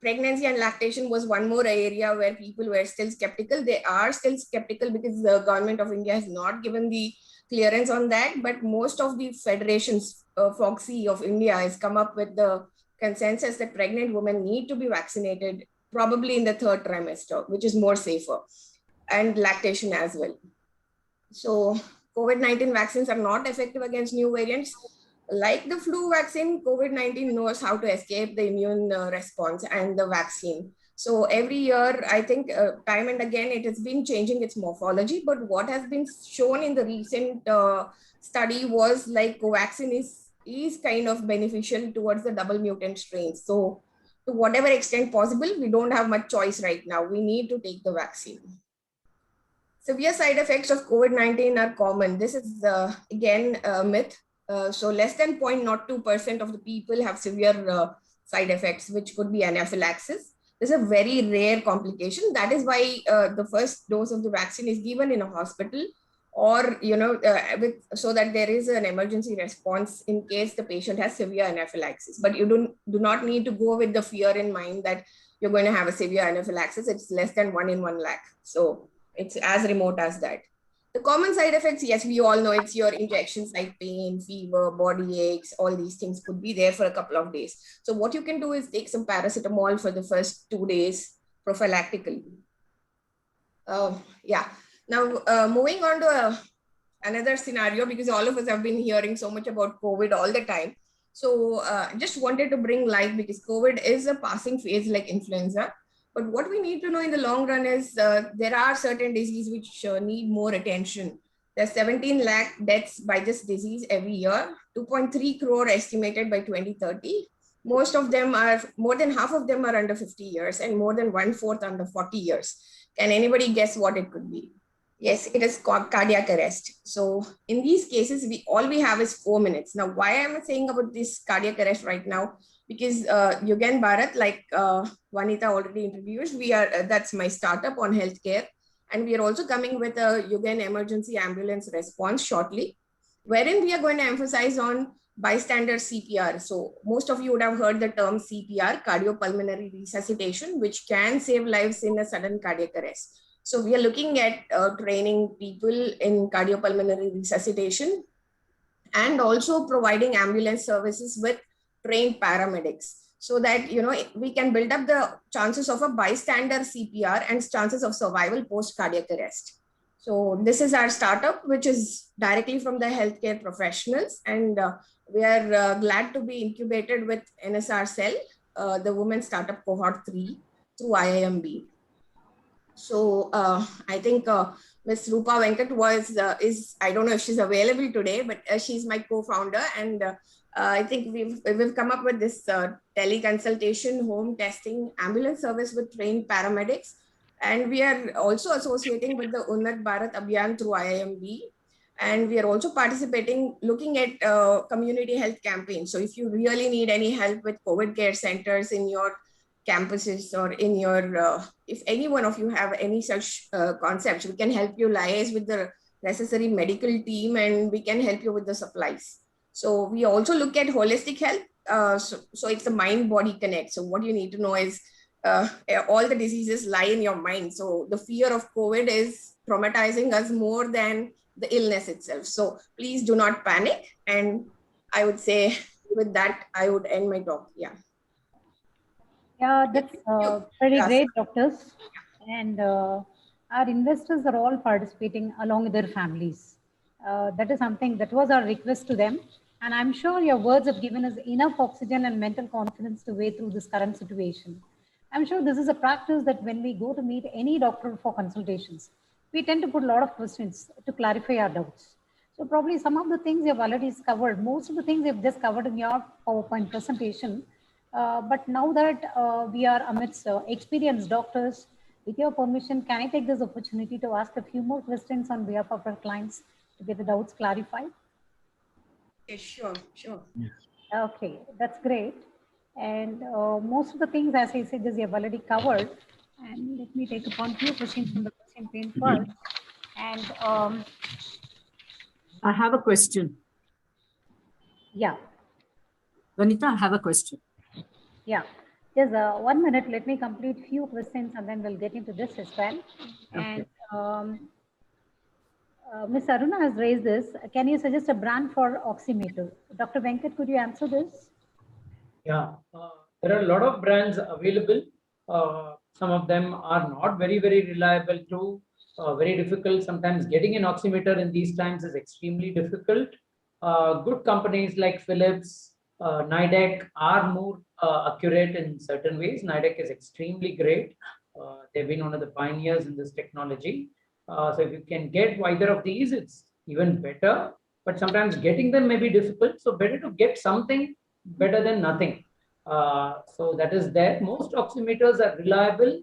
pregnancy and lactation was one more area where people were still skeptical. They are still skeptical because the government of India has not given the clearance on that. But most of the federations, FOGSI of India, has come up with the consensus that pregnant women need to be vaccinated, probably in the 3rd trimester, which is more safer, and lactation as well. So COVID-19 vaccines are not effective against new variants. Like the flu vaccine, COVID-19 knows how to escape the immune response and the vaccine. So every year, I think time and again, it has been changing its morphology. But what has been shown in the recent study was like Covaxin is kind of beneficial towards the double mutant strains. So to whatever extent possible, we don't have much choice right now. We need to take the vaccine. Severe side effects of COVID-19 are common. This is again a myth. So less than 0.02% of the people have severe side effects, which could be anaphylaxis. This is a very rare complication. That is why the first dose of the vaccine is given in a hospital, or so that there is an emergency response in case the patient has severe anaphylaxis. But you do not need to go with the fear in mind that you're going to have a severe anaphylaxis. It's less than 1 in 1 lakh. So it's as remote as that. The common side effects, yes, we all know it's your injections like pain, fever, body aches, all these things could be there for a couple of days. So what you can do is take some paracetamol for the first 2 days prophylactically. Now, moving on to another scenario, because all of us have been hearing so much about COVID all the time. So just wanted to bring light, because COVID is a passing phase like influenza. But what we need to know in the long run is there are certain diseases which need more attention. There's 17 lakh deaths by this disease every year, 2.3 crore estimated by 2030. Most of them are, more than half of them are under 50 years and more than 1/4 under 40 years. Can anybody guess what it could be? Yes, it is called cardiac arrest. So in these cases, all we have is 4 minutes. Now, why am I saying about this cardiac arrest right now? Because Yugen Bharat, like Vanita already introduced, that's my startup on healthcare. And we are also coming with a Yugen emergency ambulance response shortly, wherein we are going to emphasize on bystander CPR. So most of you would have heard the term CPR, cardiopulmonary resuscitation, which can save lives in a sudden cardiac arrest. So we are looking at training people in cardiopulmonary resuscitation and also providing ambulance services with trained paramedics so that, we can build up the chances of a bystander CPR and chances of survival post cardiac arrest. So this is our startup, which is directly from the healthcare professionals. And we are glad to be incubated with NSR Cell, the Women Startup Cohort 3 through IIMB. So I think Ms. Rupa Venkat is, I don't know if she's available today, but she's my co-founder. And I think we've come up with this teleconsultation, home testing, ambulance service with trained paramedics. And we are also associating with the Unnat Bharat Abhiyan through IIMB. And we are also participating, looking at community health campaigns. So if you really need any help with COVID care centers in your campuses or in your, if any one of you have any such concepts, we can help you liaise with the necessary medical team and we can help you with the supplies. So we also look at holistic health. So it's a mind-body connect. So what you need to know is all the diseases lie in your mind. So the fear of COVID is traumatizing us more than the illness itself. So please do not panic. And I would say with that, I would end my talk. Yeah. Yeah, that's pretty great, doctors. And our investors are all participating along with their families. That is something that was our request to them. And I'm sure your words have given us enough oxygen and mental confidence to wade through this current situation. I'm sure this is a practice that when we go to meet any doctor for consultations, we tend to put a lot of questions to clarify our doubts. So probably some of the things you've already covered, most of the things you've just covered in your PowerPoint presentation. But now that we are amidst experienced doctors, with your permission, can I take this opportunity to ask a few more questions on behalf of our clients to get the doubts clarified? Yes, sure. Yes. Okay, that's great. And most of the things, as I said, you have already covered. And let me take upon few questions from the question pane first. And I have a question. yeah. Vanita, I have a question. Yeah, just 1 minute. Let me complete few questions and then we'll get into this as well. Okay. And Ms. Aruna has raised this. Can you suggest a brand for oximeter? Dr. Venkat, could you answer this? Yeah, there are a lot of brands available. Some of them are not very, very reliable too. Very difficult. Sometimes getting an oximeter in these times is extremely difficult. Good companies like Philips, Nidec are more accurate in certain ways. Nidec is extremely great. They've been one of the pioneers in this technology. So if you can get either of these, it's even better. But sometimes getting them may be difficult. So better to get something better than nothing. So that is there. Most oximeters are reliable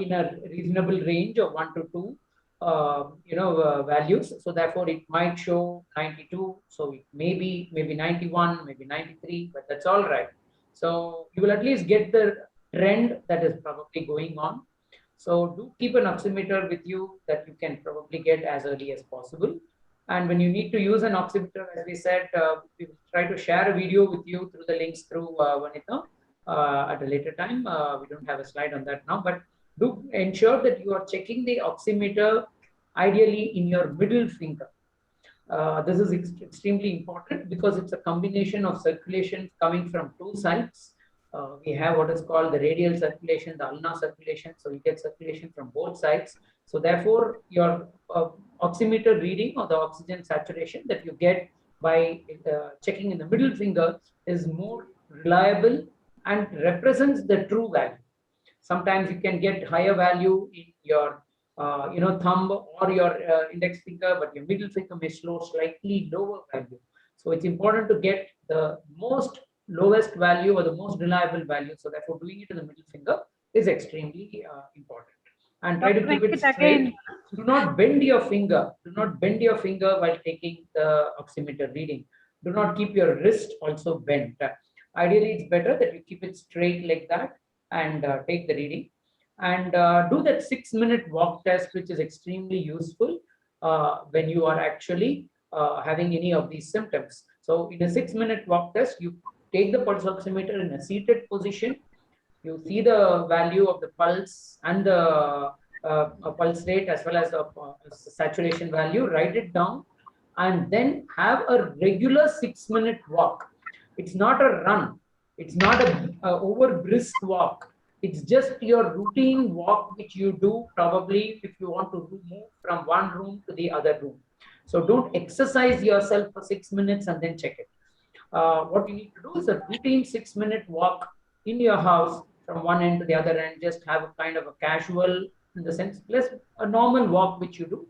in a reasonable range of 1 to 2. Values. So therefore, it might show 92. So it may be maybe 91, maybe 93, but that's all right. So you will at least get the trend that is probably going on. So do keep an oximeter with you that you can probably get as early as possible. And when you need to use an oximeter, as we said, we will try to share a video with you through the links through Vanita at a later time. We don't have a slide on that now, but do ensure that you are checking the oximeter ideally in your middle finger. This is extremely important because it's a combination of circulation coming from two sides. We have what is called the radial circulation, the ulnar circulation. So you get circulation from both sides. So therefore, your oximeter reading or the oxygen saturation that you get by checking in the middle finger is more reliable and represents the true value. Sometimes you can get higher value in your thumb or your index finger, but your middle finger may show slightly lower value. So it's important to get the most lowest value or the most reliable value. So therefore, doing it in the middle finger is extremely important. And try to Dr. keep it Ankit, straight. again, Do not bend your finger. Do not bend your finger while taking the oximeter reading. Do not keep your wrist also bent. Ideally, it's better that you keep it straight like that and take the reading. And do that 6-minute walk test, which is extremely useful when you are actually having any of these symptoms. So in a 6-minute walk test, you take the pulse oximeter in a seated position. You see the value of the pulse and the pulse rate as well as the saturation value, write it down, and then have a regular 6-minute walk. It's not a run. It's not a over brisk walk. It's just your routine walk which you do probably if you want to move from one room to the other room. So don't exercise yourself for 6 minutes and then check it. What you need to do is a routine 6-minute walk in your house from one end to the other end. Just have a kind of a casual, in the sense, plus a normal walk which you do.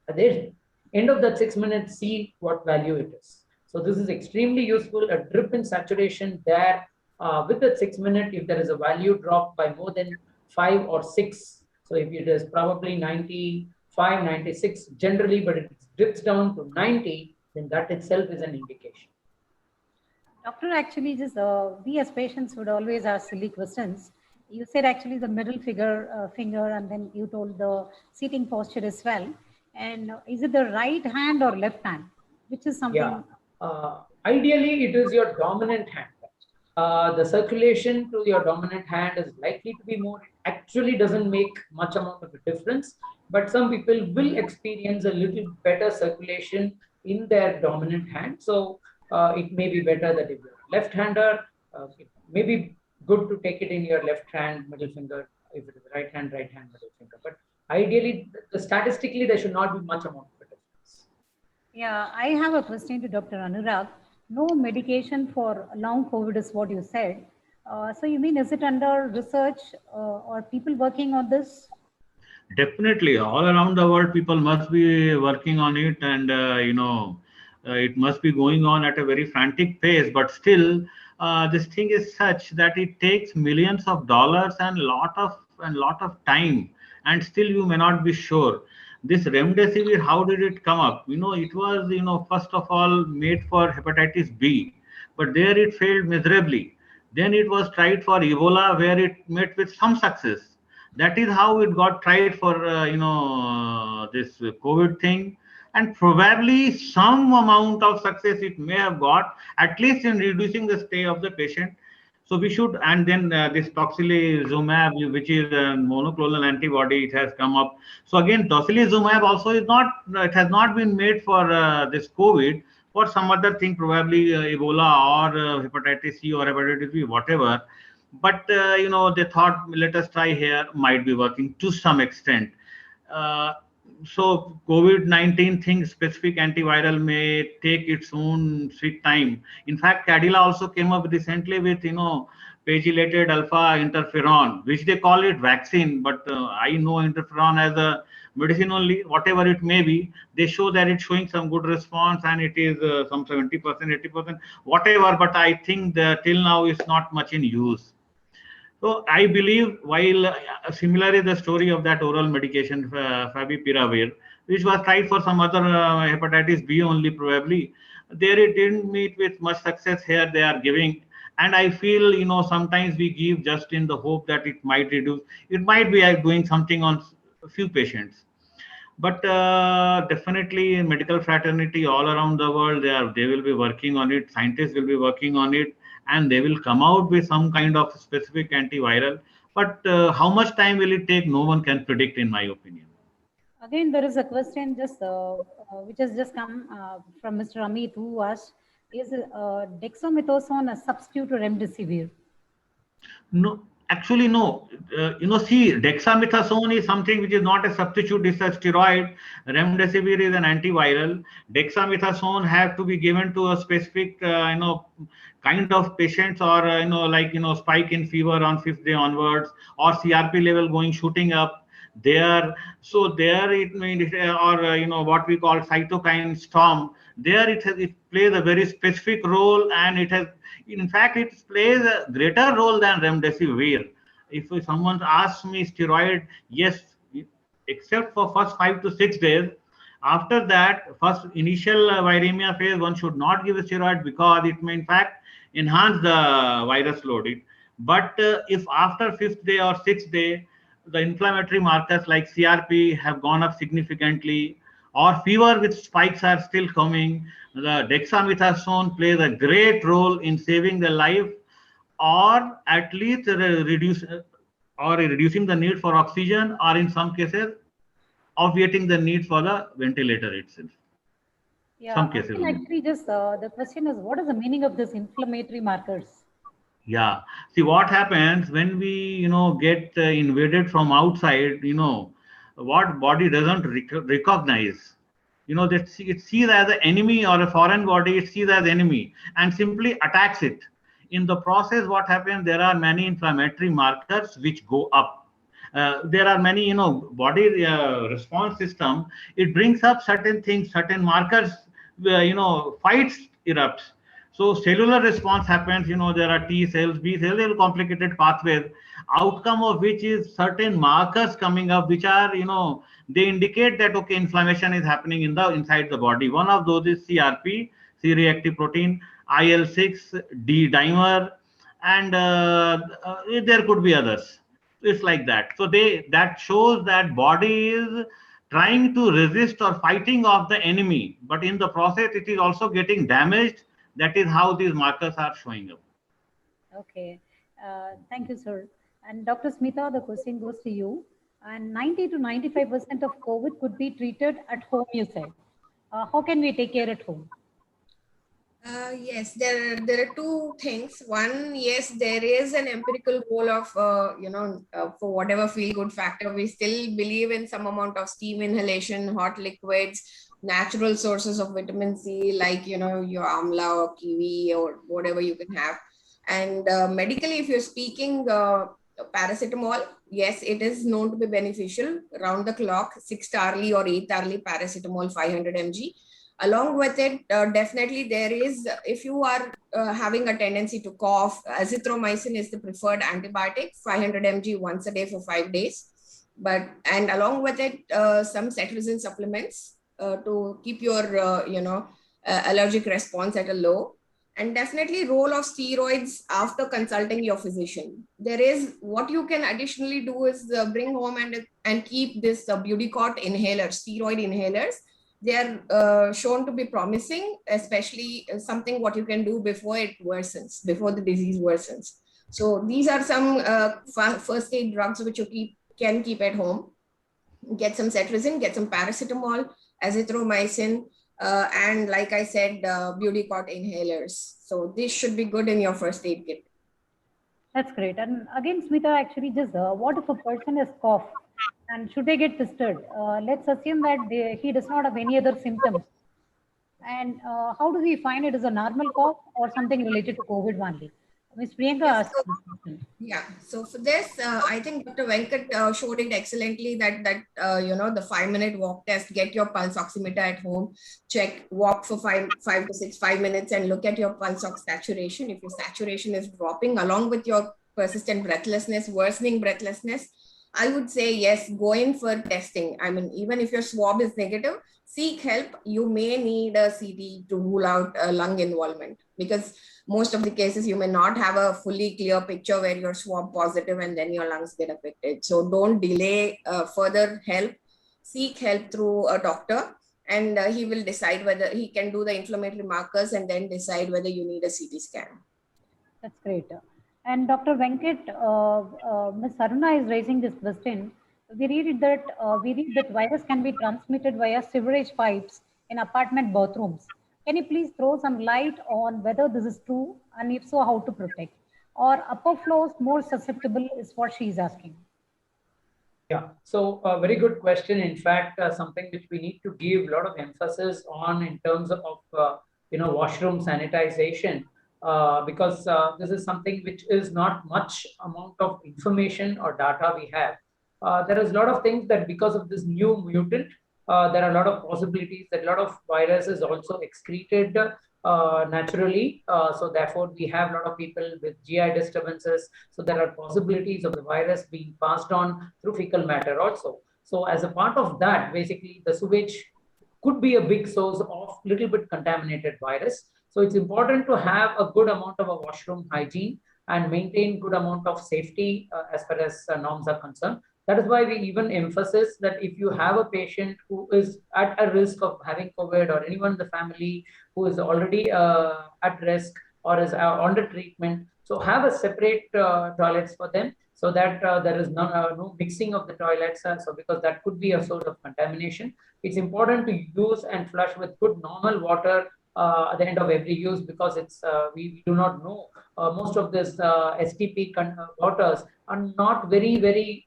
At the end of that 6 minutes, see what value it is. So this is extremely useful. A drip in saturation there with that 6 minute, if there is a value drop by more than 5 or 6. So if it is probably 95, 96 generally, but it dips down to 90, then that itself is an indication. Doctor, actually, just we as patients would always ask silly questions. You said actually the middle finger, and then you told the seating posture as well. And is it the right hand or left hand? Which is something. Yeah. Ideally, it is your dominant hand. The circulation to your dominant hand is likely to be more. It actually doesn't make much amount of a difference, but some people will experience a little better circulation in their dominant hand. So it may be better that if you're a left-hander, it may be good to take it in your left hand, middle finger. If it is right hand, middle finger. But ideally, statistically, there should not be much amount of a difference. Yeah, I have a question to Dr. Anurag. No medication for long COVID is what you said. So you mean, is it under research or people working on this? Definitely, all around the world, people must be working on it, and it must be going on at a very frantic pace. But still, this thing is such that it takes millions of dollars and lot of time, and still you may not be sure. This remdesivir, how did it come up? It was first of all made for hepatitis B, but there it failed miserably. Then it was tried for Ebola, where it met with some success. That is how it got tried for this COVID thing, and probably some amount of success it may have got, at least in reducing the stay of the patient. So we should, and then this tocilizumab, which is a monoclonal antibody, it has come up. So again, tocilizumab also is not, it has not been made for this COVID, for some other thing, probably Ebola or hepatitis C or hepatitis B, whatever. But they thought, let us try here, might be working to some extent. So COVID-19 thing, specific antiviral may take its own sweet time. In fact, Cadila also came up recently with pegylated alpha interferon, which they call it vaccine, but I know interferon as a medicine only. Whatever it may be, they show that it's showing some good response, and it is some 70%, 80%, whatever. But I think that till now it's not much in use. So I believe, while similarly the story of that oral medication favipiravir, which was tried for some other hepatitis B only, probably there it didn't meet with much success. Here they are giving, and I feel sometimes we give just in the hope that it might reduce. It might be doing something on a few patients, but definitely medical fraternity all around the world, they will be working on it. Scientists will be working on it, and they will come out with some kind of specific antiviral. But how much time will it take? No one can predict, in my opinion. Again, there is a question just which has just come from Mr. Amit, who asked, is dexamethasone a substitute to remdesivir? No, actually, no. See, dexamethasone is something which is not a substitute. It's a steroid. Remdesivir is an antiviral. Dexamethasone have to be given to a specific, kind of patients, or spike in fever on 5th day onwards, or CRP level going shooting up. There it means, what we call cytokine storm. There it plays a very specific role, and in fact, it plays a greater role than remdesivir. If someone asks me steroid, yes, except for first 5 to 6 days. After that, first initial viremia phase, one should not give a steroid because it may in fact enhance the virus load. But if after 5th day or 6th day, the inflammatory markers like CRP have gone up significantly, or fever with spikes are still coming, the dexamethasone plays a great role in saving the life, or at least reducing the need for oxygen, or in some cases obviating the need for the ventilator itself. Yeah, Some cases only. actually just the question is, what is the meaning of this inflammatory markers? Yeah. See what happens when we, get invaded from outside, what body doesn't recognize. That it sees as an enemy or a foreign body, it sees as enemy and simply attacks it. In the process, what happens, there are many inflammatory markers which go up. There are many, body response system. It brings up certain things, certain markers, fights erupts. So cellular response happens, there are T cells, B cells, there are complicated pathways, outcome of which is certain markers coming up, which are, they indicate that, okay, inflammation is happening inside the body. One of those is CRP, C-reactive protein, IL-6, D-dimer, and there could be others. It's like that. So that shows that body is trying to resist or fighting off the enemy, but in the process, it is also getting damaged. That is how these markers are showing up. Okay, thank you, sir. And Dr. Smita, the question goes to you. And 90 to 95% of COVID could be treated at home, you said. How can we take care at home? Yes, there are two things. One, yes, there is an empirical goal of, for whatever feel good factor, we still believe in some amount of steam inhalation, hot liquids, natural sources of vitamin C, like, your amla or kiwi or whatever you can have. And medically, if you're speaking paracetamol, yes, it is known to be beneficial round the clock, 6-hourly or 8-hourly paracetamol, 500 mg. Along with it, definitely there is, if you are having a tendency to cough, azithromycin is the preferred antibiotic, 500 mg once a day for 5 days. And along with it, some cetirizine supplements to keep your, allergic response at a low. And definitely role of steroids after consulting your physician. There is, what you can additionally do is bring home and keep this Budicort inhaler, steroid inhalers. They are shown to be promising, especially something what you can do before it worsens, before the disease worsens. So these are some first aid drugs which you can keep at home. Get some cetirizine, get some paracetamol, azithromycin, and like I said, Budicort inhalers. So this should be good in your first aid kit. That's great. And again, Smita, actually just what if a person has cough and should they get tested? Let's assume that he does not have any other symptoms. And how do we find it is a normal cough or something related to COVID only? Ms. Priyanka asked this question. Yeah, so for this, I think Dr. Venkat showed it excellently that the 5-minute walk test, get your pulse oximeter at home, walk for 5 minutes and look at your pulse ox saturation. If your saturation is dropping along with your persistent breathlessness, worsening breathlessness, I would say, yes, go in for testing. I mean, even if your swab is negative, seek help. You may need a CT to rule out lung involvement, because most of the cases you may not have a fully clear picture where you're swab positive and then your lungs get affected. So don't delay further help. Seek help through a doctor, and he will decide whether he can do the inflammatory markers and then decide whether you need a CT scan. That's great. And Dr. Venkat, Ms. Aruna is raising this question. We read that virus can be transmitted via sewerage pipes in apartment bathrooms. Can you please throw some light on whether this is true, and if so, how to protect? Or upper floors more susceptible is what she is asking. Yeah, so a very good question. In fact, something which we need to give a lot of emphasis on in terms of washroom sanitization, because this is something which is not much amount of information or data we have. There is a lot of things that because of this new mutant, there are a lot of possibilities that a lot of viruses also excreted naturally. So therefore, we have a lot of people with GI disturbances. So there are possibilities of the virus being passed on through fecal matter also. So as a part of that, basically the sewage could be a big source of little bit contaminated virus. So it's important to have a good amount of a washroom hygiene and maintain good amount of safety as far as norms are concerned. That is why we even emphasize that if you have a patient who is at a risk of having COVID, or anyone in the family who is already at risk or is under treatment, so have a separate toilets for them, so that there is no mixing of the toilets. So because that could be a source of contamination, it's important to use and flush with good normal water at the end of every use, because it's we do not know, most of this STP waters are not very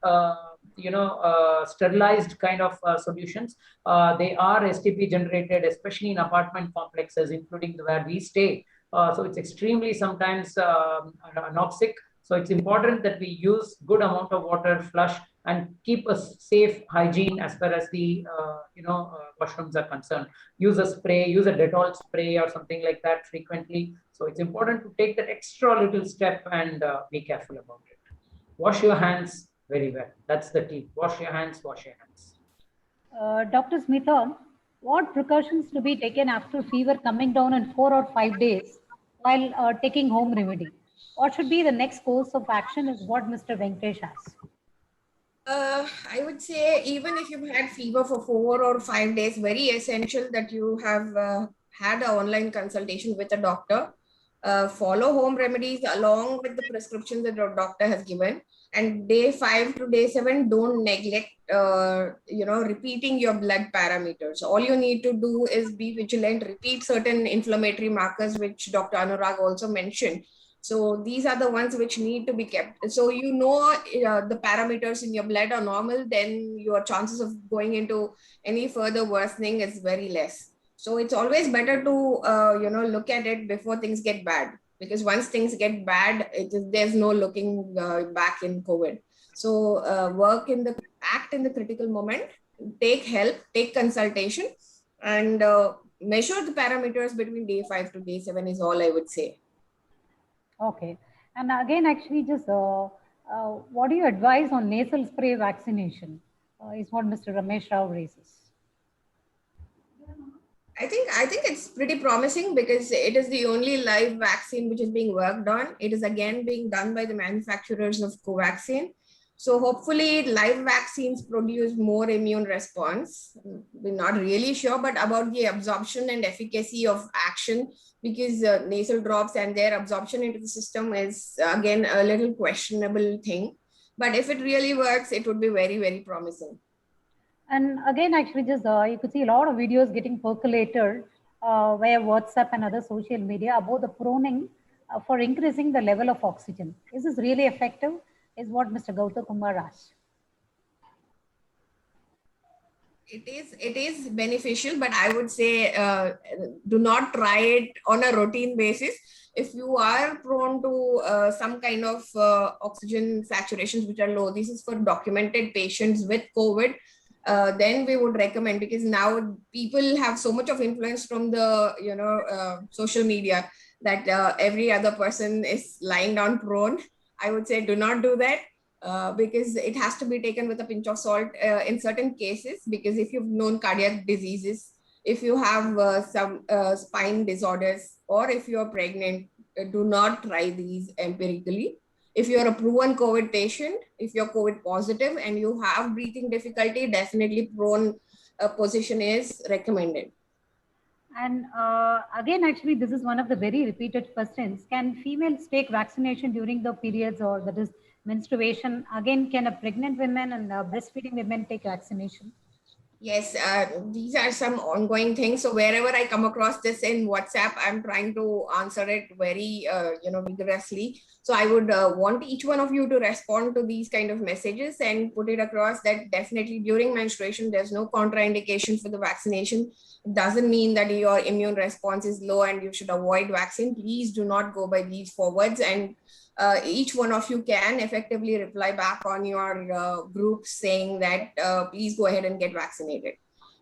sterilized kind of solutions. They are STP generated, especially in apartment complexes, including where we stay. So it's extremely sometimes anoxic. So it's important that we use good amount of water, flush, and keep a safe hygiene as far as the washrooms are concerned. Use a spray, use a Dettol spray or something like that frequently. So it's important to take that extra little step and be careful about it. Wash your hands very well. That's the key. Wash your hands, wash your hands. Dr. Smitha, what precautions to be taken after fever coming down in 4 or 5 days while taking home remedy? What should be the next course of action is what Mr. Venkatesh has. I would say even if you've had fever for 4 or 5 days, very essential that you have had an online consultation with a doctor. Follow home remedies along with the prescription that your doctor has given. And day 5 to day 7, don't neglect, repeating your blood parameters. All you need to do is be vigilant, repeat certain inflammatory markers, which Dr. Anurag also mentioned. So these are the ones which need to be kept. So the parameters in your blood are normal, then your chances of going into any further worsening is very less. So it's always better to look at it before things get bad, because once things get bad, there's no looking back in COVID. So act in the critical moment, take help, take consultation, and measure the parameters between day 5 to day 7 is all I would say. Okay. And again, actually, just what do you advise on nasal spray vaccination is what Mr. Ramesh Rao raises. I think it's pretty promising, because it is the only live vaccine which is being worked on. It is again being done by the manufacturers of Covaxin. So hopefully live vaccines produce more immune response. We're not really sure, but about the absorption and efficacy of action, because nasal drops and their absorption into the system is again a little questionable thing. But if it really works, it would be very, very promising. And again, actually, just you could see a lot of videos getting percolated via WhatsApp and other social media about the proning for increasing the level of oxygen. Is this really effective? Is what Mr. Gautam Kumar asked. It is beneficial, but I would say do not try it on a routine basis. If you are prone to some kind of oxygen saturations which are low, this is for documented patients with COVID. Then we would recommend, because now people have so much of influence from the social media that every other person is lying down prone. I would say do not do that, because it has to be taken with a pinch of salt in certain cases, because if you've known cardiac diseases, if you have some spine disorders, or if you're pregnant, do not try these empirically. If you're a proven COVID patient, if you're COVID positive and you have breathing difficulty, definitely prone position is recommended. And again, actually, this is one of the very repeated questions. Can females take vaccination during the periods, or that is menstruation? Again, can a pregnant women and breastfeeding women take vaccination? Yes, these are some ongoing things. So wherever I come across this in WhatsApp, I'm trying to answer it very, vigorously. So I would want each one of you to respond to these kind of messages and put it across that definitely during menstruation, there's no contraindication for the vaccination. It doesn't mean that your immune response is low and you should avoid vaccine. Please do not go by these forwards, and each one of you can effectively reply back on your group saying that please go ahead and get vaccinated.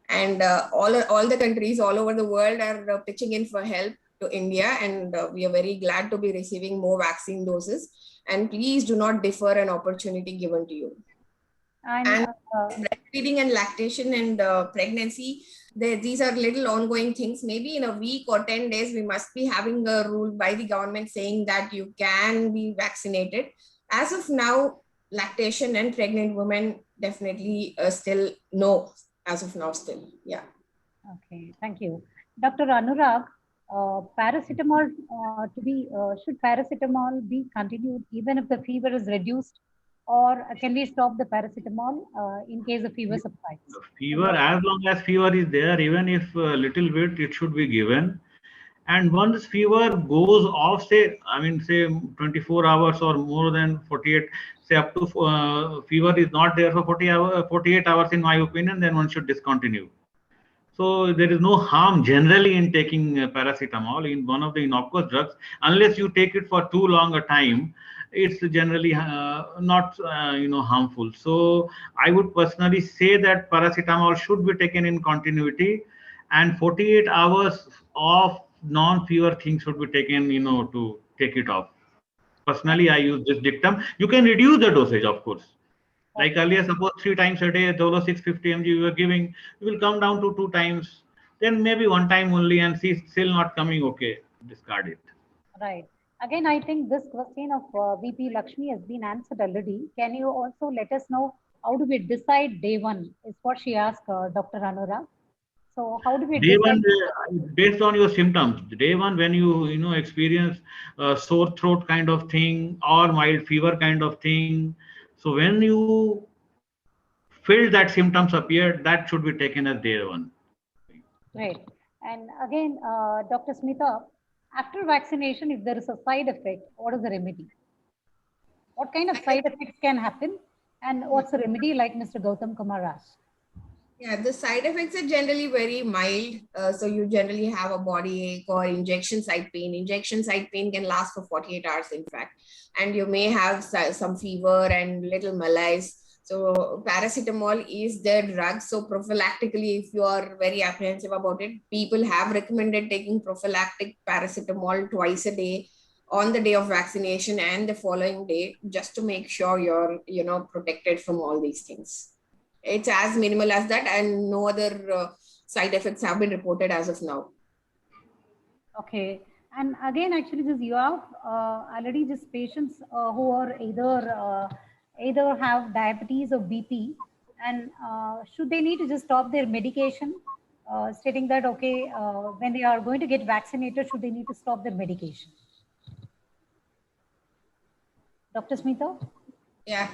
And all the countries all over the world are pitching in for help to India, and we are very glad to be receiving more vaccine doses. And please do not defer an opportunity given to you. And breastfeeding and lactation and pregnancy, these are little ongoing things. Maybe in a week or 10 days, we must be having a rule by the government saying that you can be vaccinated. As of now, lactation and pregnant women definitely still no, as of now still. Yeah. Okay, thank you. Dr. Anurag, paracetamol should paracetamol be continued even if the fever is reduced, or can we stop the paracetamol in case the fever subsides? Fever, as long as fever is there, even if a little bit, it should be given. And once fever goes off, say 24 hours or more than 48, say up to fever is not there for 48 hours, in my opinion, then one should discontinue. So there is no harm generally in taking paracetamol, in one of the innocuous drugs, unless you take it for too long a time. It's generally not harmful. So I would personally say that paracetamol should be taken in continuity, and 48 hours of non-fever things should be taken, to take it off. Personally, I use this dictum. You can reduce the dosage, of course. Like earlier, suppose 3 times a day, Dolo 650 mg you were giving, you will come down to 2 times, then maybe 1 time only, and see still not coming, okay, discard it. Right. Again, I think this question of VP Lakshmi has been answered already. Can you also let us know how do we decide day one? Is what she asked Dr. Anurag. So how do we day decide? one, based on your symptoms. Day one, when you experience sore throat kind of thing or mild fever kind of thing, so when you feel that symptoms appear, that should be taken as day one. Right. And again, Dr. Smita, after vaccination, if there is a side effect, what is the remedy? What kind of side effects can happen? And what's the remedy, like Mr. Gautam Kumar asked? Yeah, the side effects are generally very mild. So you generally have a body ache or injection site pain. Injection site pain can last for 48 hours, in fact. And you may have some fever and little malaise. So paracetamol is the drug. So prophylactically, if you are very apprehensive about it, people have recommended taking prophylactic paracetamol twice a day on the day of vaccination and the following day, just to make sure you're protected from all these things. It's as minimal as that, and no other side effects have been reported as of now. Okay. And again, actually, you have already just patients who are either have diabetes or BP, and should they need to just stop their medication, stating that, okay, when they are going to get vaccinated, should they need to stop their medication? Dr. Smita? Yeah,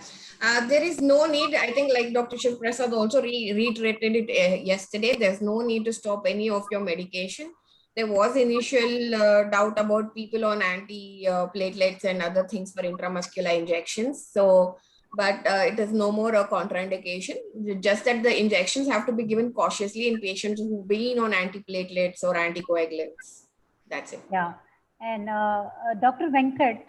there is no need. I think like Dr. Shiv Prasad also reiterated it yesterday, there's no need to stop any of your medication. There was initial doubt about people on anti-platelets and other things for intramuscular injections. So, but it is no more a contraindication. Just that the injections have to be given cautiously in patients who've been on antiplatelets or anticoagulants. That's it. Yeah. And Dr. Venkat,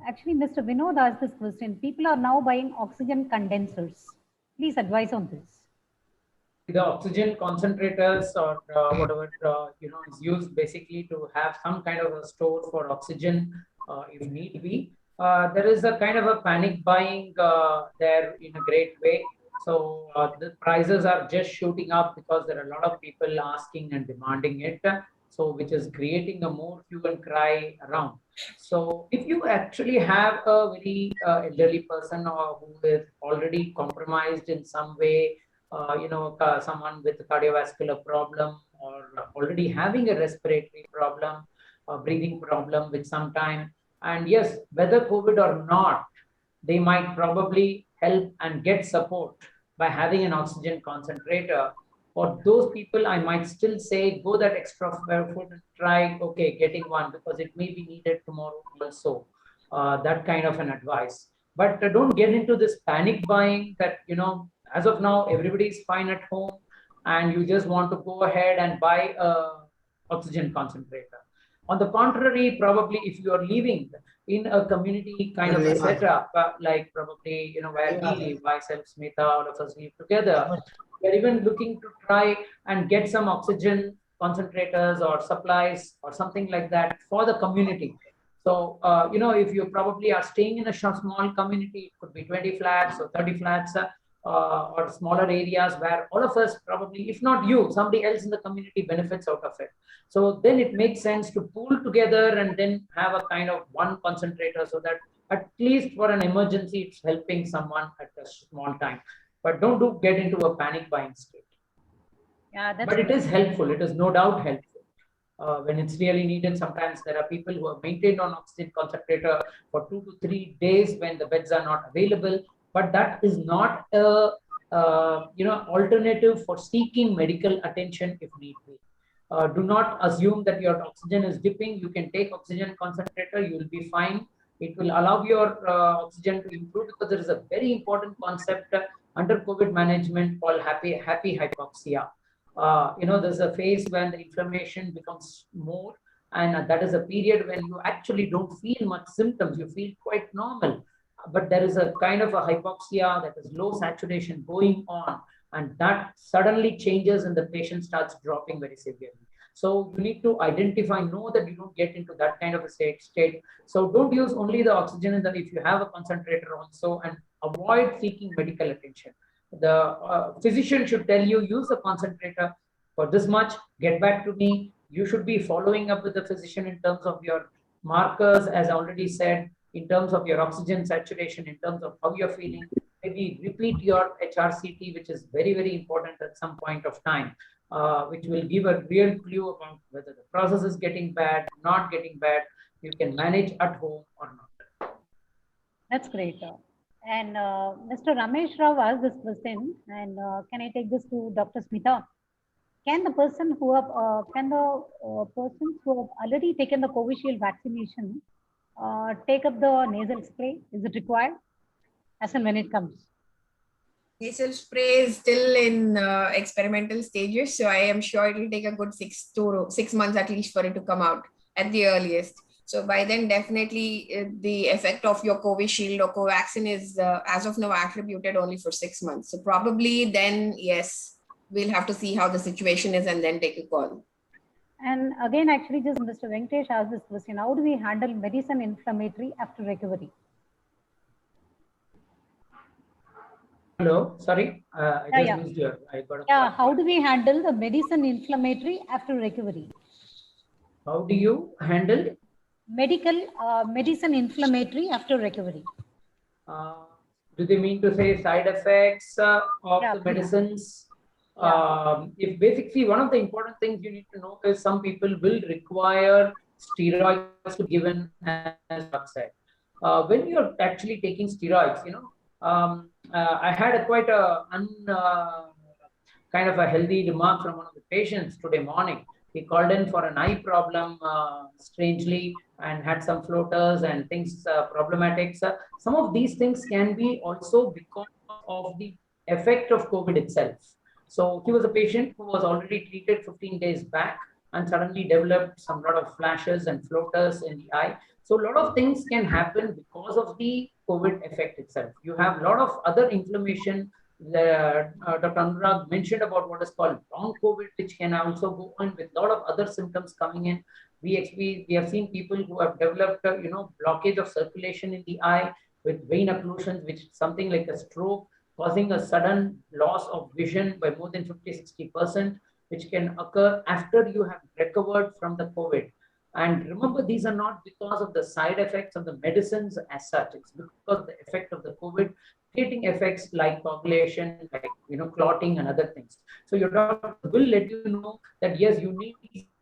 actually, Mr. Vinod asked this question. People are now buying oxygen condensers. Please advise on this. The oxygen concentrators or whatever is used basically to have some kind of a store for oxygen if need be. There is a kind of a panic buying there in a great way. So the prices are just shooting up because there are a lot of people asking and demanding it. So which is creating a more hue and cry around. So if you actually have a very elderly person or who is already compromised in some way, someone with a cardiovascular problem or already having a respiratory problem, breathing problem with some time, and yes, whether COVID or not, they might probably help and get support by having an oxygen concentrator. For those people, I might still say go that extra foot and try, okay, getting one because it may be needed tomorrow also. That kind of an advice. But don't get into this panic buying that, as of now, everybody is fine at home and you just want to go ahead and buy a oxygen concentrator. On the contrary, probably if you are living in a community kind of a setup, like probably, where we live, myself, Smita, all of us live together, we're even looking to try and get some oxygen concentrators or supplies or something like that for the community. So, if you probably are staying in a small community, it could be 20 flats or 30 flats, or smaller areas where all of us probably, if not you, somebody else in the community benefits out of it. So then it makes sense to pool together and then have a kind of one concentrator, so that at least for an emergency, it's helping someone at a small time. But don't get into a panic buying state. Yeah, that's but it is helpful. It is no doubt helpful. When it's really needed, sometimes there are people who have maintained on oxygen concentrator for 2 to 3 days when the beds are not available. But that is not a alternative for seeking medical attention if need be. Do not assume that your oxygen is dipping. You can take oxygen concentrator, you will be fine. It will allow your oxygen to improve, because there is a very important concept under COVID management called happy hypoxia. There's a phase when the inflammation becomes more, and that is a period when you actually don't feel much symptoms. You feel quite normal, but there is a kind of a hypoxia, that is low saturation going on, and that suddenly changes and the patient starts dropping very severely. So you need to identify, know that you don't get into that kind of a state. So don't use only the oxygen, and if you have a concentrator also, and avoid seeking medical attention. The physician should tell you, use a concentrator for this much, get back to me. You should be following up with the physician in terms of your markers, as I already said, in terms of your oxygen saturation, in terms of how you're feeling. Maybe repeat your HRCT, which is very, very important at some point of time, which will give a real clue about whether the process is getting bad, not getting bad. You can manage at home or not. That's great. And Mr. Ramesh Rao asked this question, and can I take this to Dr. Smita? Can the persons who have already taken the Covishield vaccination take up the nasal spray? Is it required, as and when it comes? Nasal spray is still in experimental stages, so I am sure it will take a good 6 months at least for it to come out at the earliest. So by then, definitely the effect of your Covishield or Covaxin is, as of now, attributed only for 6 months. So probably then, yes, we'll have to see how the situation is and then take a call. And again, actually, just Mr. Venkatesh asked this question: how do we handle medicine inflammatory after recovery? Hello, sorry, I just missed your. I got a how do we handle the medicine inflammatory after recovery? How do you handle medicine inflammatory after recovery? Do they mean to say side effects of the medicines? If basically, one of the important things you need to know is some people will require steroids to be given as upset. When you're actually taking steroids, I had quite a kind of a healthy remark from one of the patients today morning. He called in for an eye problem, strangely, and had some floaters and things, problematics. Some of these things can be also because of the effect of COVID itself. So he was a patient who was already treated 15 days back and suddenly developed some lot of flashes and floaters in the eye. So a lot of things can happen because of the COVID effect itself. You have a lot of other inflammation. Dr. Anurag mentioned about what is called long COVID, which can also go on with a lot of other symptoms coming in. We have seen people who have developed, blockage of circulation in the eye with vein occlusions, which is something like a stroke, causing a sudden loss of vision by more than 50-60%, which can occur after you have recovered from the COVID. And remember, these are not because of the side effects of the medicines as such. It's because of the effect of the COVID, creating effects like coagulation, like clotting and other things. So your doctor will let you know that yes, you need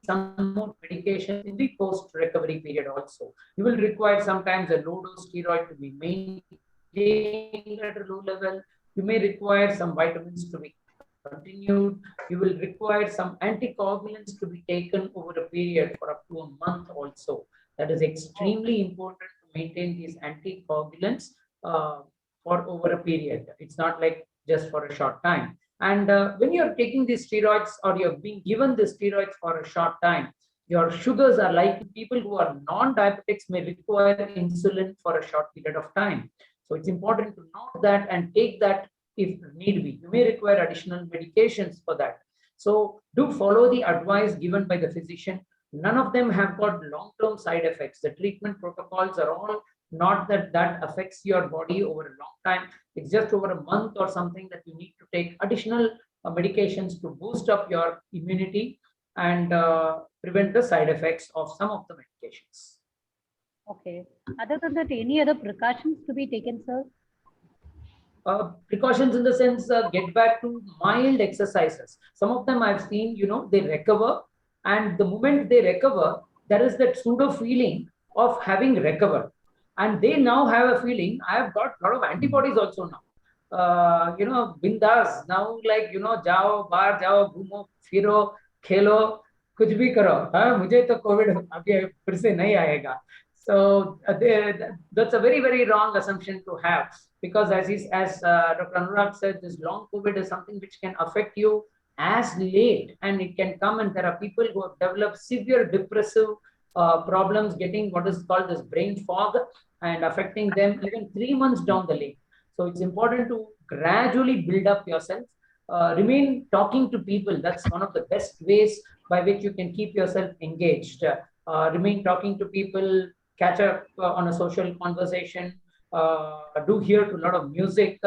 some more medication in the post-recovery period also. You will require sometimes a low-dose steroid to be maintained at a low level. You may require some vitamins to be continued. You will require some anticoagulants to be taken over a period for up to a month also. That is extremely important to maintain these anticoagulants for over a period. It's not like just for a short time. And when you're taking these steroids or you're being given the steroids for a short time, Your sugars are like people who are non-diabetics may require insulin for a short period of time. So it's important to note that and take that if need be. You may require additional medications for that. So do follow the advice given by the physician. None of them have got long-term side effects. The treatment protocols are all not that affects your body over a long time. It's just over a month or something that you need to take additional medications to boost up your immunity and prevent the side effects of some of the medications. Okay. Other than that, any other precautions to be taken, sir? Precautions in the sense, get back to mild exercises. Some of them I've seen, they recover, and the moment they recover, there is that pseudo feeling of having recovered, and they now have a feeling I have got a lot of antibodies also now. Bindas now, like jao बाहर जाओ घूमो फिरो खेलो कुछ भी करो हाँ मुझे तो कोविड अभी फिर से नहीं आएगा. So that's a very, very wrong assumption to have, because as Dr. Anurag said, this long COVID is something which can affect you as late, and it can come, and there are people who have developed severe depressive problems, getting what is called this brain fog, and affecting them even 3 months down the lane. So it's important to gradually build up yourself. Remain talking to people. That's one of the best ways by which you can keep yourself engaged. Remain talking to people, catch up on a social conversation, do hear to a lot of music.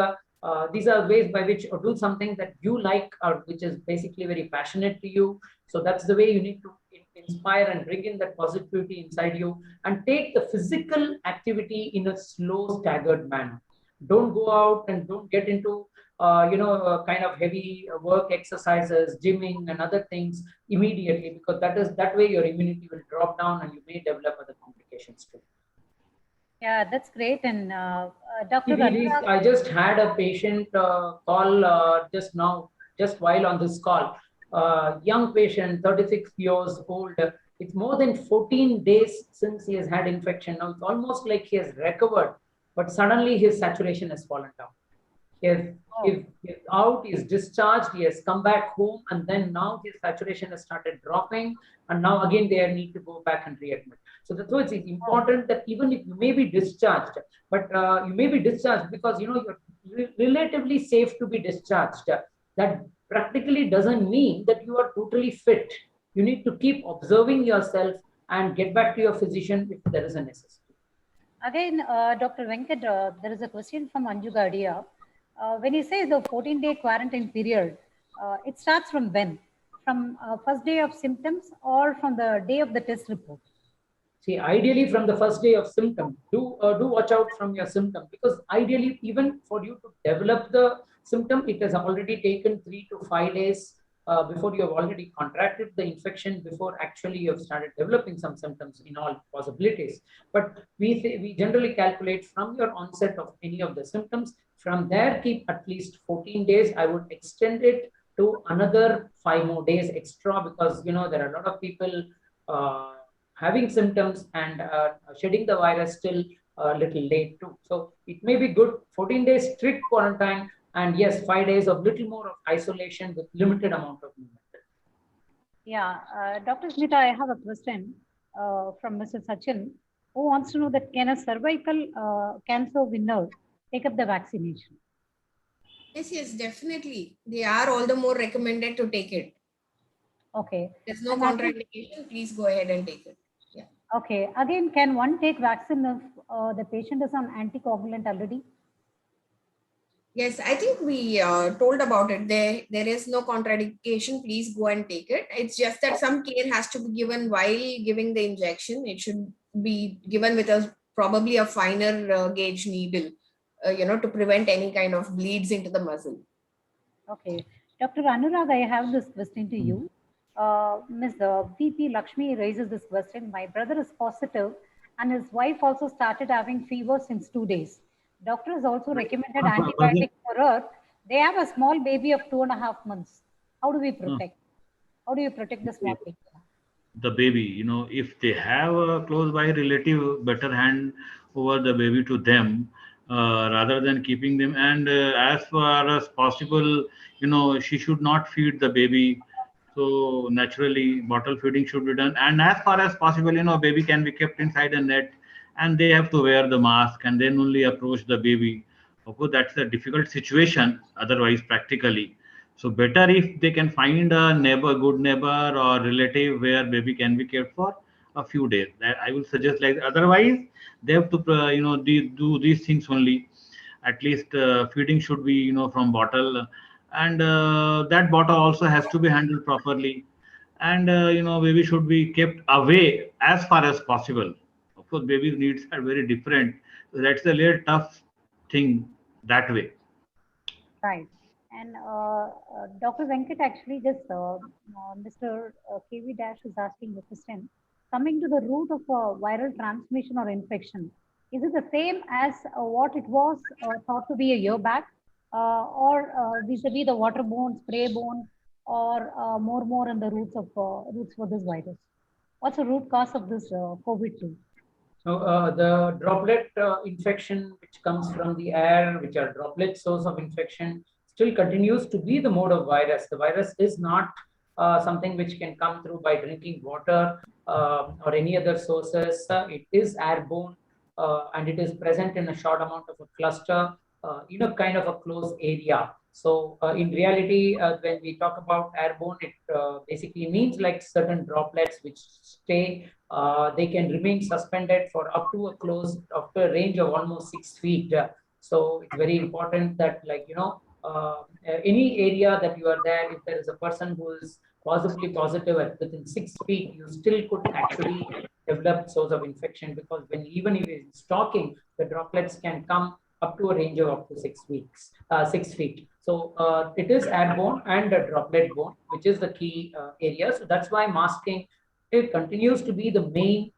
These are ways by which, or do something that you like, or which is basically very passionate to you. So that's the way you need to inspire and bring in that positivity inside you, and take the physical activity in a slow, staggered manner. Don't go out and don't get into kind of heavy work exercises, gymming and other things immediately, because that way your immunity will drop down and you may develop other complications too. Yeah, that's great. And Dr. Anurag, I just had a patient call just now, just while on this call. Young patient, 36 years old. It's more than 14 days since he has had infection. Now it's almost like he has recovered, but suddenly his saturation has fallen down. He's out, he's discharged, he has come back home, and then now his saturation has started dropping, and now again they need to go back and readmit. So that's why it's important that even if you may be discharged, but you may be discharged because you're relatively safe to be discharged. That practically doesn't mean that you are totally fit. You need to keep observing yourself and get back to your physician if there is a necessity. Again, Dr. Venkat, there is a question from Anju Gadia. When you say the 14-day quarantine period, it starts from when? From first day of symptoms or from the day of the test report? See, ideally from the first day of symptom, do watch out from your symptom, because ideally even for you to develop the symptom, it has already taken 3 to 5 days before you have already contracted the infection, before actually you have started developing some symptoms in all possibilities. But we generally calculate from your onset of any of the symptoms. From there, keep at least 14 days. I would extend it to another 5 more days extra, because there are a lot of people having symptoms and shedding the virus still a little late too. So it may be good 14 days strict quarantine, and yes, 5 days of little more of isolation with limited amount of movement. Yeah, Dr. Smita, I have a question from Mr. Sachin, who wants to know that can a cervical cancer winner take up the vaccination? Yes, definitely. They are all the more recommended to take it. Okay. There's no contraindication. Please go ahead and take it. Yeah. Okay. Again, can one take vaccine if the patient is on anticoagulant already? Yes, I think we told about it. There is no contraindication. Please go and take it. It's just that some care has to be given while giving the injection. It should be given with probably a finer gauge needle, to prevent any kind of bleeds into the muscle. Okay. Dr. Anurag, I have this question to you. Ms. VP Lakshmi raises this question. My brother is positive and his wife also started having fever since 2 days. Doctors also recommended antibiotics for her. They have a small baby of 2.5 months. How do we protect? How do you protect the small baby? The baby, if they have a close by relative, better hand over the baby to them rather than keeping them. And as far as possible, she should not feed the baby So naturally, bottle feeding should be done. And as far as possible, baby can be kept inside a net, and they have to wear the mask and then only approach the baby. Of course, that's a difficult situation. Otherwise, practically, so better if they can find a neighbor, good neighbor or relative where baby can be kept for a few days. I will suggest like otherwise they have to do these things only. At least feeding should be from bottle, and that bottle also has to be handled properly, and baby should be kept away as far as possible. Of course, baby's needs are very different, so that's a little tough thing that way. Right. And Dr. Venkat, actually, just Mr. KV Dash is asking the question. Coming to the root of viral transmission or infection, is it the same as what it was thought to be a year back, or vis-a-vis the waterborne, sprayborne, or more in the roots for this virus? What's the root cause of this COVID-2? So the droplet infection, which comes from the air, which are droplet source of infection, still continues to be the mode of virus. The virus is not something which can come through by drinking water or any other sources. It is airborne, and it is present in a short amount of a cluster in a kind of a closed area. So in reality, when we talk about airborne, it basically means like certain droplets which stay, they can remain suspended for up to a range of almost 6 feet. So it's very important that any area that you are there, if there is a person who is possibly positive within 6 feet, you still could actually develop source of infection, because even if it's talking, the droplets can come up to a range of up to 6 feet. So it is airborne and droplet borne, which is the key area. So that's why masking, it continues to be the main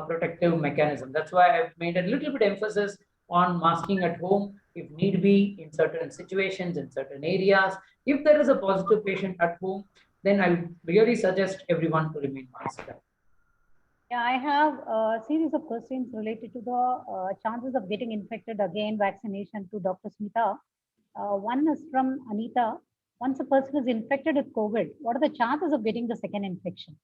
protective mechanism. That's why I've made a little bit emphasis on masking at home if need be, in certain situations, in certain areas. If there is a positive patient at home, then I would really suggest everyone to remain masked up. Yeah, I have a series of questions related to the chances of getting infected again, vaccination to Dr. Smita. One is from Anita. Once a person is infected with COVID, what are the chances of getting the second infection?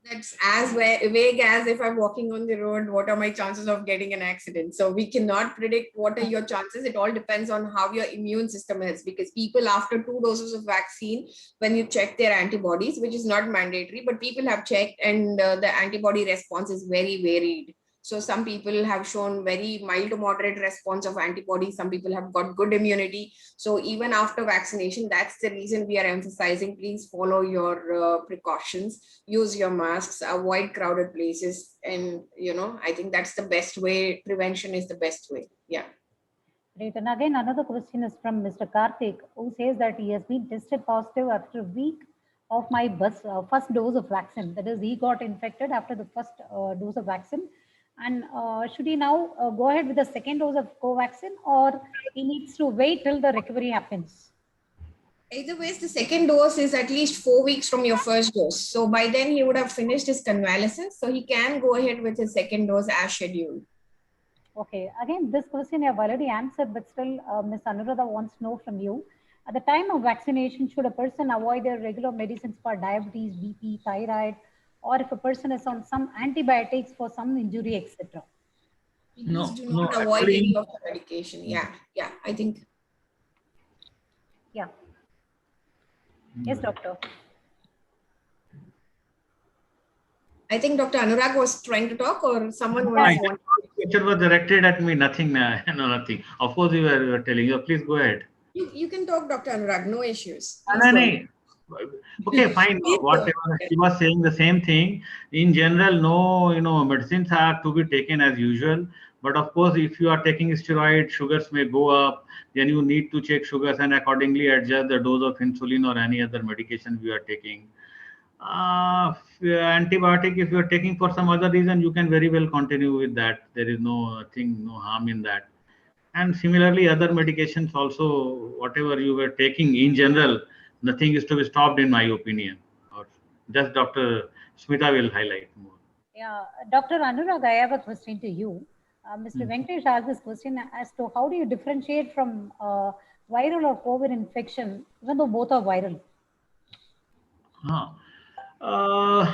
That's as vague as if I'm walking on the road, what are my chances of getting an accident? So we cannot predict what are your chances. It all depends on how your immune system is, because people after 2 doses of vaccine, when you check their antibodies, which is not mandatory, but people have checked, and the antibody response is very varied. So some people have shown very mild to moderate response of antibodies. Some people have got good immunity. So even after vaccination, that's the reason we are emphasizing, please follow your precautions, use your masks, avoid crowded places. And, I think that's the best way. Prevention is the best way. Yeah. Great. And again, another question is from Mr. Karthik, who says that he has been tested positive after a week of my first dose of vaccine. That is, he got infected after the first dose of vaccine. And should he now go ahead with the second dose of Covaxin, or he needs to wait till the recovery happens? Either ways, the second dose is at least 4 weeks from your first dose. So by then he would have finished his convalescence. So he can go ahead with his second dose as scheduled. Okay. Again, this question you have already answered, but still Ms. Anuradha wants to know from you. At the time of vaccination, should a person avoid their regular medicines for diabetes, BP, thyroid, or if a person is on some antibiotics for some injury, etc.? Please do not avoid any of the medication. Yeah, I think. Yeah. Yes, doctor. I think Dr. Anurag was trying to talk, or someone was wanting. The question was directed at me. Nothing. Nothing. Of course, you were telling you. Please go ahead. You can talk, Dr. Anurag. No issues. No. Okay, fine. Whatever he was saying, the same thing. In general, no, medicines are to be taken as usual. But of course, if you are taking steroid, sugars may go up. Then you need to check sugars and accordingly adjust the dose of insulin or any other medication we are taking. Antibiotic, if you are taking for some other reason, you can very well continue with that. There is no harm in that. And similarly, other medications also, whatever you were taking in general, nothing is to be stopped, in my opinion. Or just Dr. Smita will highlight more. Yeah, Dr. Anurag, I have a question to you. Mr. Venkatesh asked this question as to how do you differentiate from viral or COVID infection, even though both are viral? Huh. Uh,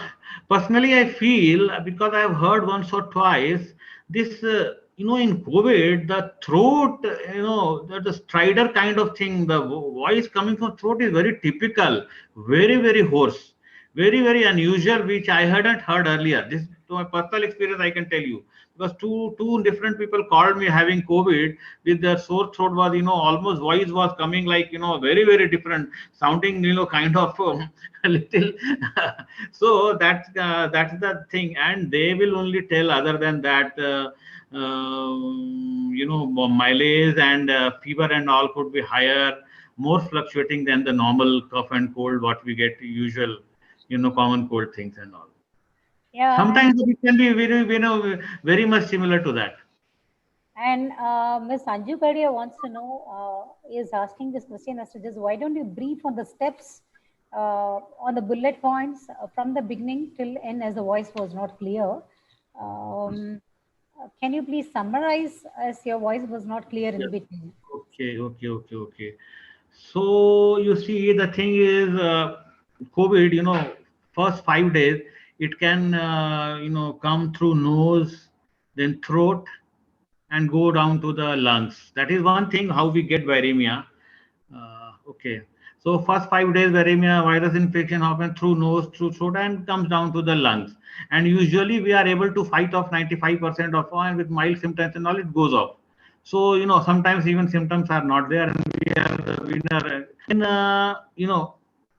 Personally, I feel because I have heard once or twice this, in COVID, the throat, the stridor kind of thing, the voice coming from throat is very typical, very, very hoarse, very, very unusual, which I hadn't heard earlier. This, to my personal experience, I can tell you, because two different people called me having COVID with their sore throat was, almost voice was coming like, very, very different, sounding, kind of a little. So that's the thing, and they will only tell. Other than that, mileage and fever and all could be higher, more fluctuating than the normal cough and cold what we get usual, common cold things and all. Yeah, Sometimes it can be very much similar to that. and Ms. Anju Kadia wants to know, is asking this question as to just why don't you brief on the steps, on the bullet points from the beginning till end, as the voice was not clear. Can you please summarize, as your voice was not clear in between? Okay. So you see, the thing is, COVID, first 5 days, it can, come through nose, then throat, and go down to the lungs. That is one thing how we get viremia. Okay. So first 5 days, viremia virus infection happens through nose, through throat, and comes down to the lungs. And usually we are able to fight off 95% of all, and with mild symptoms and all, it goes off. So, sometimes even symptoms are not there, and we are the winner. And,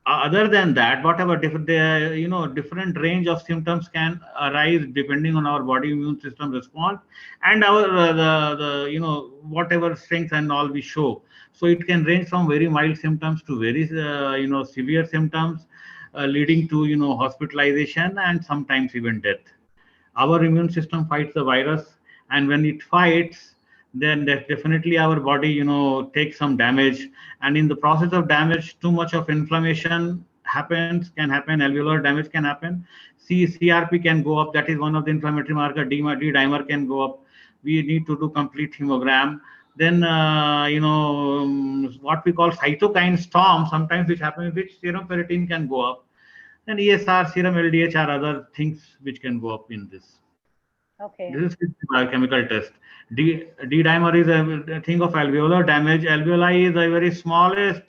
other than that, whatever different, different range of symptoms can arise depending on our body immune system response and our, whatever strength and all we show. So it can range from very mild symptoms to very, severe symptoms, leading to, hospitalization and sometimes even death. Our immune system fights the virus, and when it fights, then definitely our body, takes some damage, and in the process of damage, too much of inflammation can happen, alveolar damage can happen. CRP can go up. That is one of the inflammatory marker. D dimer can go up. We need to do complete hemogram. Then, what we call cytokine storm sometimes, which happens, which serum ferritin can go up, and ESR, serum LDH are other things which can go up in this. Okay. This is biochemical test. D-dimer is a thing of alveolar damage. Alveoli is the very smallest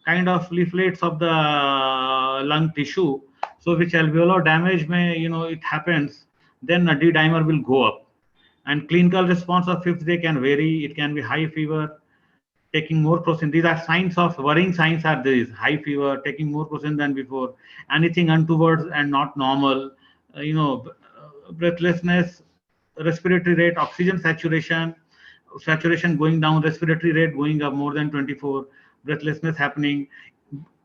kind of leaflets of the lung tissue. So which alveolar damage may, it happens, then a D-dimer will go up. And clinical response of 5th day can vary. It can be high fever, taking more crocin. These are signs of worrying signs are these: high fever, taking more crocin than before, anything untoward and not normal, breathlessness, respiratory rate, oxygen saturation going down, respiratory rate going up more than 24, breathlessness happening.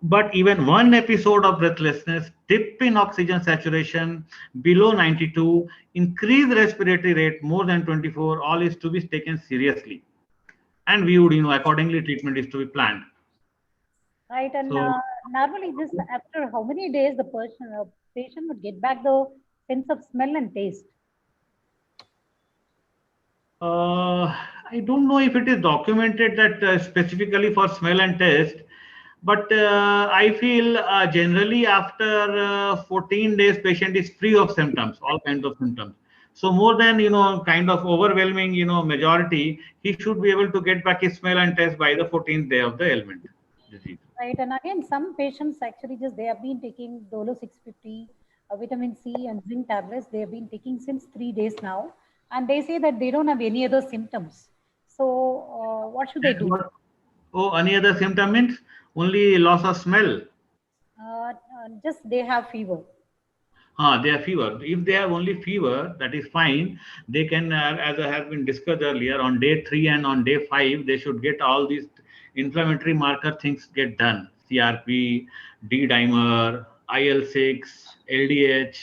But even one episode of breathlessness, dip in oxygen saturation below 92, increased respiratory rate more than 24, all is to be taken seriously. And we would, accordingly, treatment is to be planned. Right, and normally this, after how many days the patient would get back the sense of smell and taste? I don't know if it is documented that specifically for smell and taste, but I feel generally after 14 days, patient is free of symptoms, all kinds of symptoms. So more than, kind of overwhelming, majority, he should be able to get back his smell and taste by the 14th day of the ailment disease. Right, and again, some patients actually they have been taking Dolo 650, vitamin C and zinc tablets. They have been taking since 3 days now, and they say that they don't have any other symptoms. So what should they do? Oh, any other symptom means only loss of smell? Just they have fever. They have fever. If they have only fever, that is fine. They can, as I have been discussed earlier, on day 3 and on day 5, they should get all these inflammatory marker things get done. CRP, D-dimer, IL-6, LDH,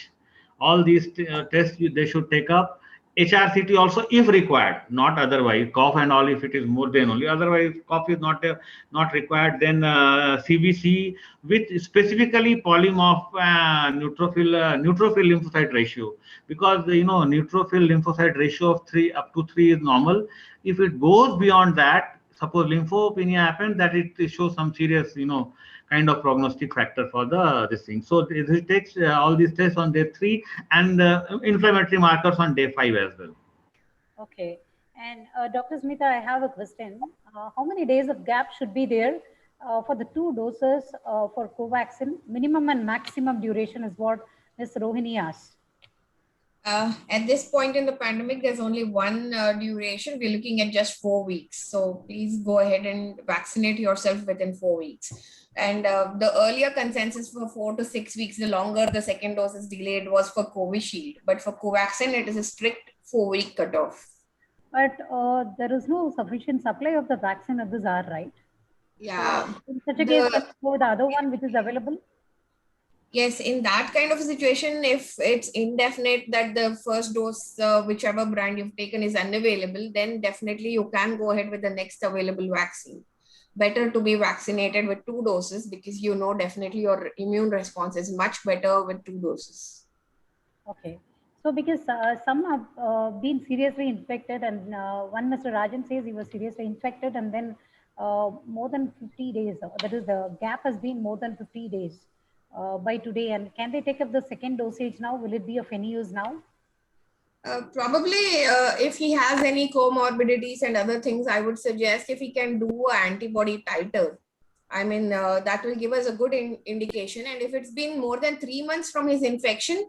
all these tests they should take up. HRCT also if required, not otherwise. Cough and all if it is more than only. Otherwise, cough is not required. Then CBC with specifically polymorph neutrophil lymphocyte ratio, because neutrophil lymphocyte ratio of 3 up to 3 is normal. If it goes beyond that, suppose lymphopenia happens, that it shows some serious, kind of prognostic factor for this thing. So it takes all these tests on day 3 and inflammatory markers on day 5 as well. Okay. And Dr. Smita, I have a question. How many days of gap should be there for the 2 doses for Covaxin? Minimum and maximum duration is what Ms. Rohini asked. At this point in the pandemic, there's only one duration. We're looking at just 4 weeks. So please go ahead and vaccinate yourself within 4 weeks. And the earlier consensus for 4 to 6 weeks, the longer the second dose is delayed, was for Covishield. But for Covaxin, it is a strict 4-week cutoff. But there is no sufficient supply of the vaccine at this hour, right? Yeah. In such a case, let's go with the other one which is available. Yes, in that kind of a situation, if it's indefinite that the first dose, whichever brand you've taken is unavailable, then definitely you can go ahead with the next available vaccine. Better to be vaccinated with 2 doses because definitely your immune response is much better with 2 doses. Okay. So because some have been seriously infected and one Mr. Rajan says he was seriously infected and then more than 50 days, that is the gap has been more than 50 days. By today, and can they take up the second dosage now? Will it be of any use now? Probably if he has any comorbidities and other things, I would suggest if he can do an antibody titer. I mean, that will give us a good indication. And if it's been more than 3 months from his infection,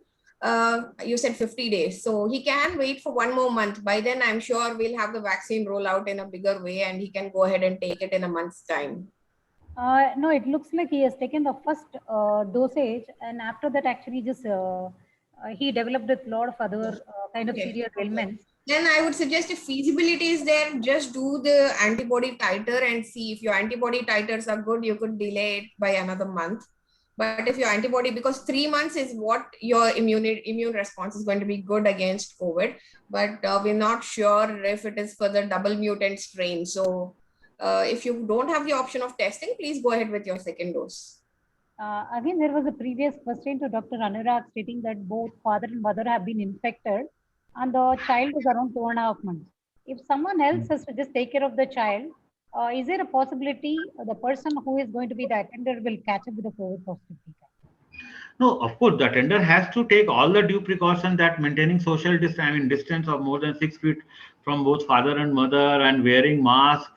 you said 50 days. So he can wait for 1 more month. By then, I'm sure we'll have the vaccine roll out in a bigger way and he can go ahead and take it in a month's time. No, it looks like he has taken the first dosage, and after that, actually, just he developed a lot of other kind of serious ailments. Then I would suggest if feasibility is there, just do the antibody titer and see if your antibody titers are good, you could delay it by another month. But if your antibody, because 3 months is what your immune response is going to be good against COVID, but we're not sure if it is for the double mutant strain. So if you don't have the option of testing, please go ahead with your second dose. Again, there was a previous question to Dr. Anurag stating that both father and mother have been infected and the child is around 2.5 months. If someone else has to just take care of the child, is there a possibility the person who is going to be the attender will catch up with the COVID positivity? No, of course, the attender has to take all the due precautions that maintaining social distance of more than 6 feet from both father and mother and wearing mask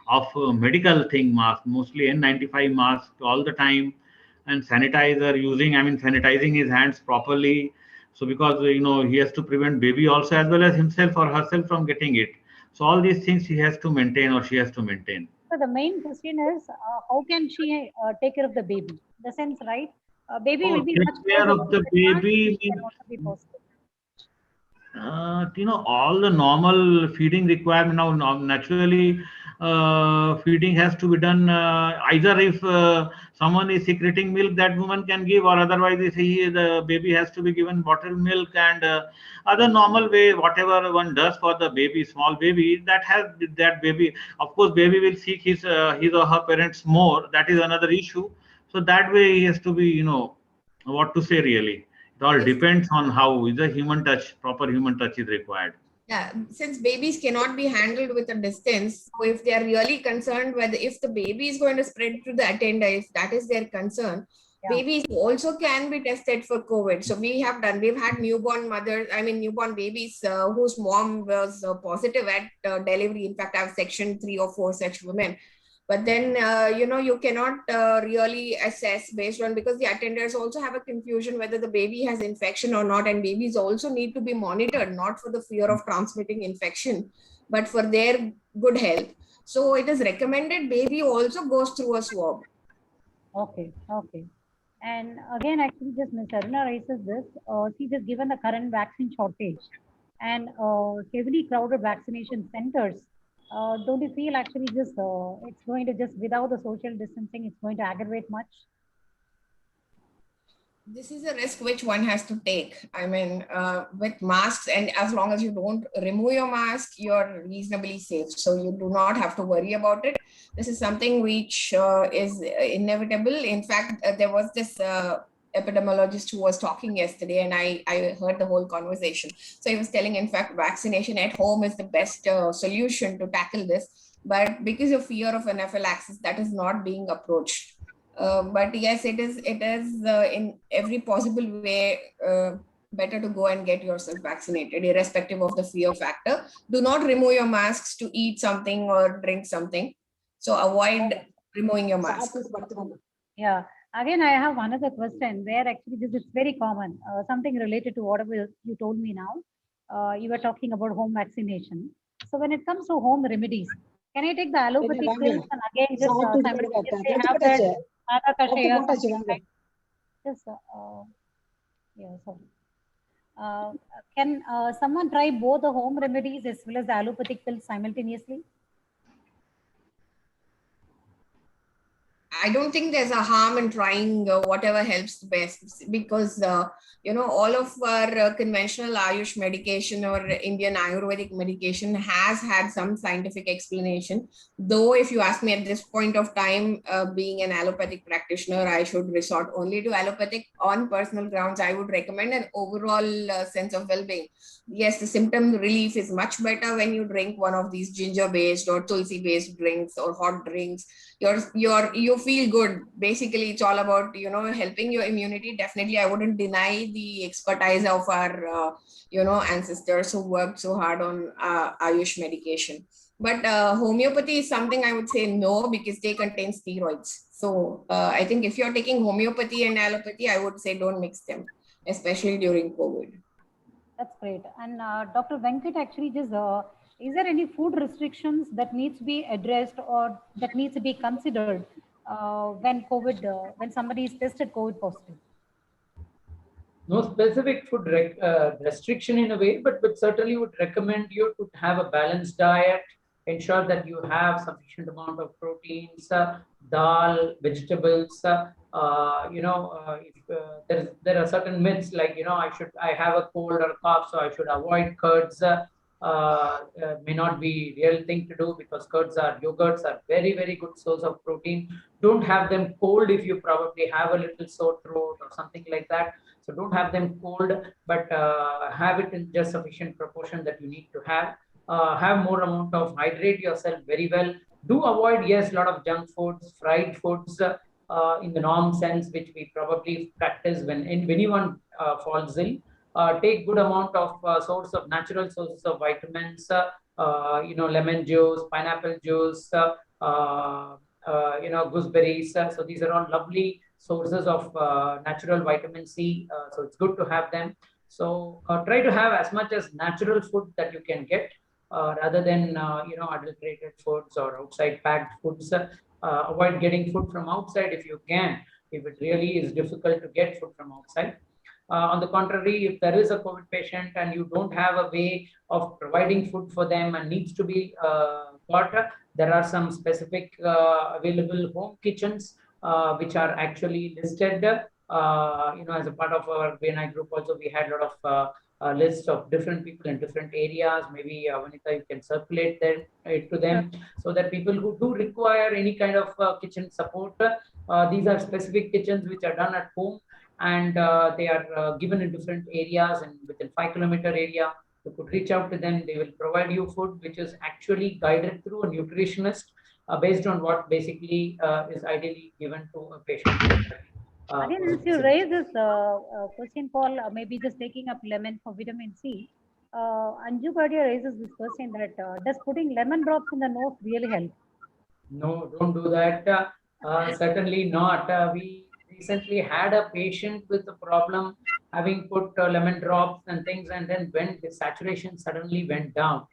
of medical thing mask, mostly N95 mask all the time, and sanitizer sanitizing his hands properly. So because, he has to prevent baby also as well as himself or herself from getting it. So all these things he has to maintain or she has to maintain. So the main question is, how can she take care of the baby? In the sense, right? Baby will be much care of the baby. All the normal feeding requirement now naturally feeding has to be done either if someone is secreting milk that woman can give, or otherwise if the baby has to be given bottled milk and other normal way whatever one does for the baby, small baby, that baby, of course baby will seek his or her parents more, that is another issue. So that way he has to be, what to say really. It all depends on how the proper human touch is required. Yeah, since babies cannot be handled with a distance, so if they are really concerned whether if the baby is going to spread to the attender, if that is their concern, babies also can be tested for COVID. So we've had newborn babies whose mom was positive at delivery. In fact, I have section 3 or 4 such women. But then, you cannot really assess based on, because the attenders also have a confusion whether the baby has infection or not. And babies also need to be monitored, not for the fear of transmitting infection, but for their good health. So it is recommended baby also goes through a swab. Okay. And again, actually, just Ms. Aruna raises this. See, just given the current vaccine shortage and heavily crowded vaccination centers, don't you feel actually just it's going to just without the social distancing, it's going to aggravate much? This is a risk which one has to take. I mean, with masks, and as long as you don't remove your mask, you're reasonably safe. So you do not have to worry about it. This is something which is inevitable. In fact, there was this epidemiologist who was talking yesterday, and I heard the whole conversation. So he was telling, in fact, vaccination at home is the best solution to tackle this. but because of fear of anaphylaxis, that is not being approached. But yes, it is in every possible way better to go and get yourself vaccinated, irrespective of the fear factor. Do not remove your masks to eat something or drink something. So avoid removing your mask. Yeah. Again, I have another question where actually this is very common, something related to whatever you told me now. You were talking about home vaccination. So when it comes to home remedies, can I take the allopathic pills and again just simultaneously have that Mata Kashaya something like this? Yeah, sorry. Can someone try both the home remedies as well as the allopathic pills simultaneously? I don't think there's a harm in trying whatever helps the best, because all of our conventional Ayush medication or Indian Ayurvedic medication has had some scientific explanation. Though, if you ask me at this point of time, being an allopathic practitioner, I should resort only to allopathic on personal grounds. I would recommend an overall sense of well-being. Yes, the symptom relief is much better when you drink one of these ginger-based or tulsi-based drinks or hot drinks. You feel good. Basically, it's all about helping your immunity. Definitely, I wouldn't deny the expertise of our ancestors who worked so hard on Ayush medication. But homeopathy is something I would say no, because they contain steroids. So I think if you're taking homeopathy and allopathy, I would say don't mix them, especially during COVID. That's great. And Dr. Venkat, actually just, is there any food restrictions that needs to be addressed or that needs to be considered when when somebody is tested COVID positive? No specific food restriction in a way, but certainly would recommend you to have a balanced diet, ensure that you have sufficient amount of proteins, dal, vegetables. If there are certain myths like, I have a cold or a cough, so I should avoid curds. May not be real thing to do, because yogurts are very, very good source of protein. Don't have them cold if you probably have a little sore throat or something like that. So don't have them cold, but have it in just sufficient proportion that you need to have. Have more amount of hydrate yourself very well. Do avoid, yes, a lot of junk foods, fried foods in the norm sense, which we probably practice when anyone falls ill. Take good amount of natural sources of vitamins, lemon juice, pineapple juice, gooseberries. So these are all lovely sources of natural vitamin C. So it's good to have them. So try to have as much as natural food that you can get, rather than adulterated foods or outside packed foods. Avoid getting food from outside if you can, if it really is difficult to get food from outside. On the contrary, if there is a COVID patient and you don't have a way of providing food for them and needs to be got, there are some specific available home kitchens which are actually listed. As a part of our BNI group, also we had a lot of lists of different people in different areas. Maybe Vanita, you can circulate it to them, so that people who do require any kind of kitchen support, these are specific kitchens which are done at home, and they are given in different areas, and within 5-kilometer area you could reach out to them. They will provide you food which is actually guided through a nutritionist based on what basically is ideally given to a patient. Again, as you raise this question, Paul, maybe just taking up lemon for vitamin C, Anju Gadia raises this question that does putting lemon drops in the nose really help? No, don't do that. Certainly not. We recently had a patient with a problem having put lemon drops and things, and then when the saturation suddenly went down.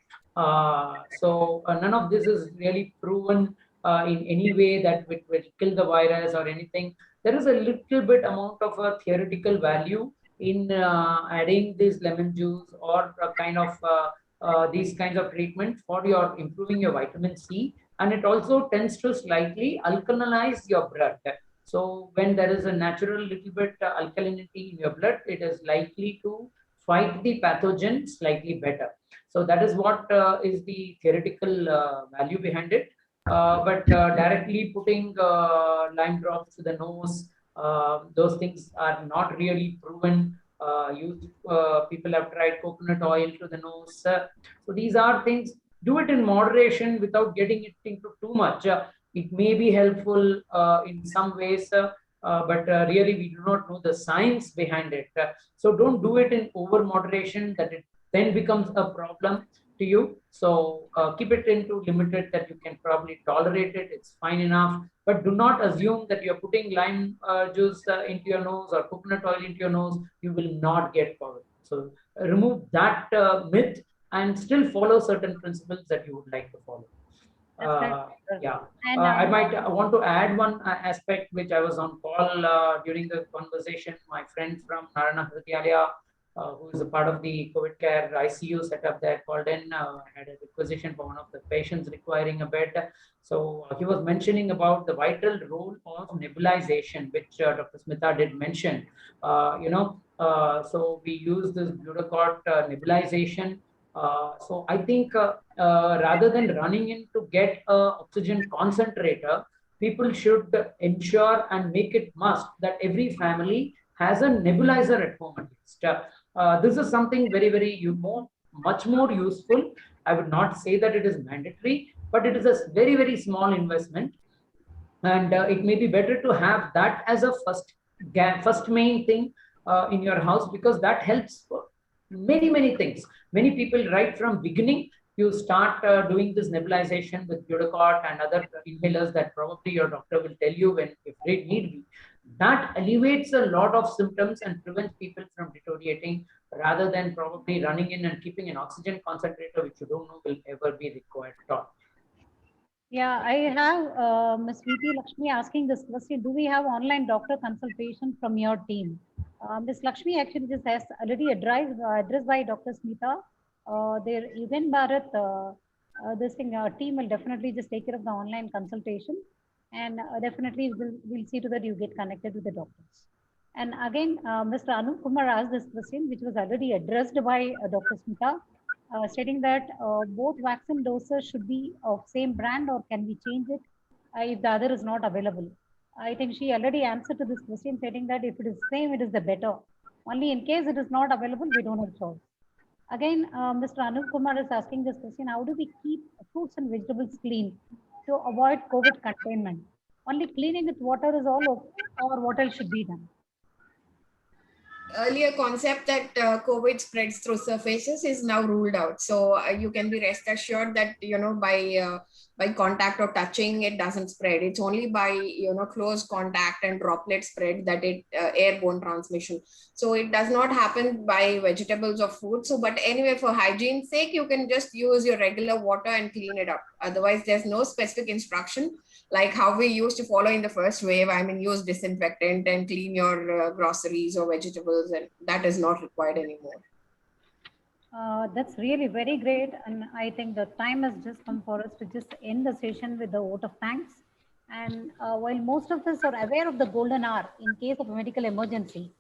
So none of this is really proven in any way that it will kill the virus or anything. There is a little bit amount of a theoretical value in adding this lemon juice or a kind of these kinds of treatment for your improving your vitamin C, and it also tends to slightly alkalinize your blood. So when there is a natural little bit alkalinity in your blood, it is likely to fight the pathogen slightly better. So that is what is the theoretical value behind it. But directly putting lime drops to the nose, those things are not really proven. People have tried coconut oil to the nose. So these are things do it in moderation without getting it into too much. It may be helpful in some ways, but really we do not know the science behind it. So don't do it in over moderation that it then becomes a problem to you. So keep it into limited that you can probably tolerate it. It's fine enough. But do not assume that you're putting lime juice into your nose or coconut oil into your nose. You will not get COVID. So remove that myth and still follow certain principles that you would like to follow. That's right, sir. Yeah. And I might want to add one aspect which I was on call during the conversation. My friend from Narayana Hridyalaya, who is a part of the COVID care ICU setup there, called in, had a requisition for one of the patients requiring a bed. So he was mentioning about the vital role of nebulization, which Dr. Smita did mention. So we use this Gludocort nebulization. So I think rather than running in to get a oxygen concentrator, people should ensure and make it must that every family has a nebulizer at home at least. This is something much more useful. I would not say that it is mandatory, but it is a very, very small investment. And it may be better to have that as a first main thing in your house, because that helps for many things. Many people right from beginning, you start doing this nebulization with Gludocort and other inhalers that probably your doctor will tell you when if they need be. That alleviates a lot of symptoms and prevents people from deteriorating, rather than probably running in and keeping an oxygen concentrator which you don't know will ever be required at all. yeah, I have Ms. VP Lakshmi asking this question. Do we have online doctor consultation from your team? Ms. Lakshmi, actually this has already addressed by Dr. Smita. Their Yugen Bharat, this thing, team will definitely just take care of the online consultation, and definitely we'll see to that you get connected with the doctors. And again, Mr. Anup Kumar asked this question, which was already addressed by Dr. Smita, stating that both vaccine doses should be of same brand, or can we change it if the other is not available? I think she already answered to this question, stating that if it is same, it is the better. Only in case it is not available, we don't have choice. Again, Mr. Anup Kumar is asking this question: how do we keep fruits and vegetables clean to avoid COVID containment? Only cleaning with water is all okay, or what else should be done? Earlier concept that COVID spreads through surfaces is now ruled out. So you can be rest assured that, by contact or touching, it doesn't spread. It's only by, close contact and droplet spread that it airborne transmission. So it does not happen by vegetables or food. So, but anyway, for hygiene's sake, you can just use your regular water and clean it up. Otherwise, there's no specific instruction like how we used to follow in the first wave. I mean, use disinfectant and clean your groceries or vegetables, and that is not required anymore. That's really very great. And I think the time has just come for us to just end the session with the vote of thanks. And while most of us are aware of the golden hour in case of a medical emergency,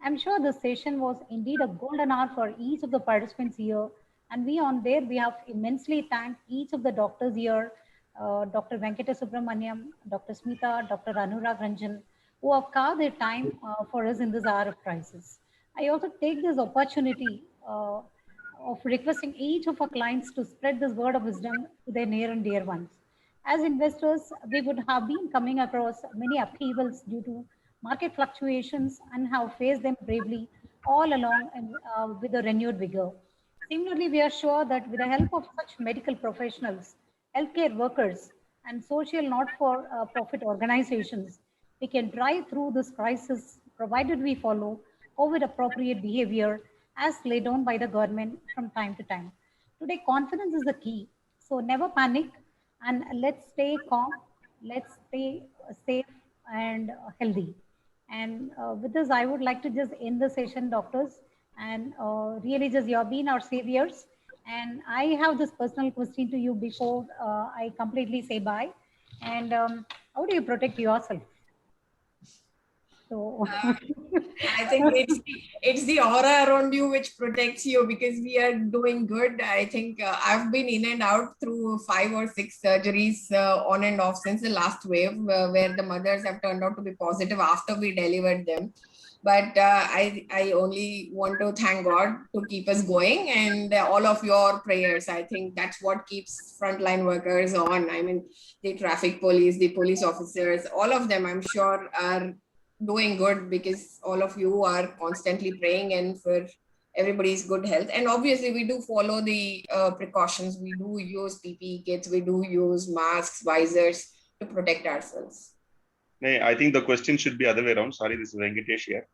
I'm sure the session was indeed a golden hour for each of the participants here. And we on there, we have immensely thanked each of the doctors here, Dr. Venkata Subramaniam, Dr. Smita, Dr. Anurag Ranjan, who have carved their time for us in this hour of crisis. I also take this opportunity of requesting each of our clients to spread this word of wisdom to their near and dear ones. As investors, we would have been coming across many upheavals due to market fluctuations and have faced them bravely all along and with a renewed vigor. Similarly, we are sure that with the help of such medical professionals, healthcare workers, and social not-for-profit organizations, we can drive through this crisis provided we follow COVID appropriate behavior as laid down by the government from time to time. Today, confidence is the key. So never panic, and let's stay calm, let's stay safe and healthy. And with this, I would like to just end the session, doctors, and really just you've been our saviors. And I have this personal question to you before I completely say bye. And how do you protect yourself? So I think it's the aura around you which protects you, because we are doing good. I think I've been in and out through 5 or 6 surgeries on and off since the last wave, where the mothers have turned out to be positive after we delivered them. But I only want to thank God to keep us going, and all of your prayers. I think that's what keeps frontline workers on. I mean, the traffic police, the police officers, all of them, I'm sure, are doing good because all of you are constantly praying and for everybody's good health. And obviously we do follow the precautions. We do use PPE kits, we do use masks, visors to protect ourselves. I think the question should be other way around. Sorry, this is Venkatesh here.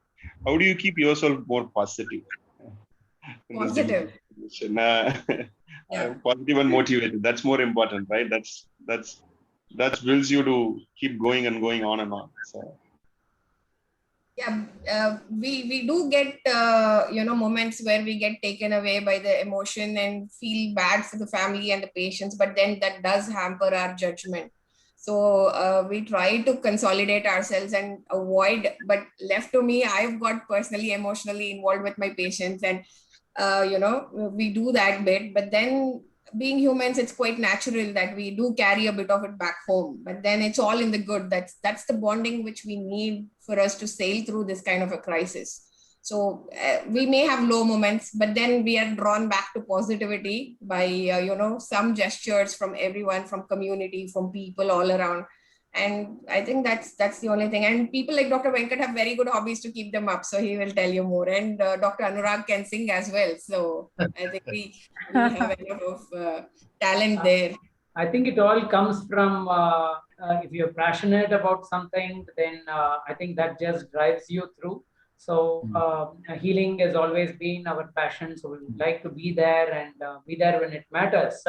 How do you keep yourself more positive? Positive. Positive and motivated. That's more important, right? That wills you to keep going and going on and on. So. Yeah, we do get moments where we get taken away by the emotion and feel bad for the family and the patients, but then that does hamper our judgment. So we try to consolidate ourselves and avoid, but left to me, I've got personally emotionally involved with my patients, and we do that bit. But then being humans, it's quite natural that we do carry a bit of it back home, but then it's all in the good. That's the bonding which we need for us to sail through this kind of a crisis. So we may have low moments, but then we are drawn back to positivity by some gestures from everyone, from community, from people all around. And I think that's the only thing. And people like Dr. Venkat have very good hobbies to keep them up. So he will tell you more. And Dr. Anurag can sing as well. So I think we have a lot of talent there. I think it all comes from if you're passionate about something, then I think that just drives you through. So healing has always been our passion. So we would like to be there and be there when it matters.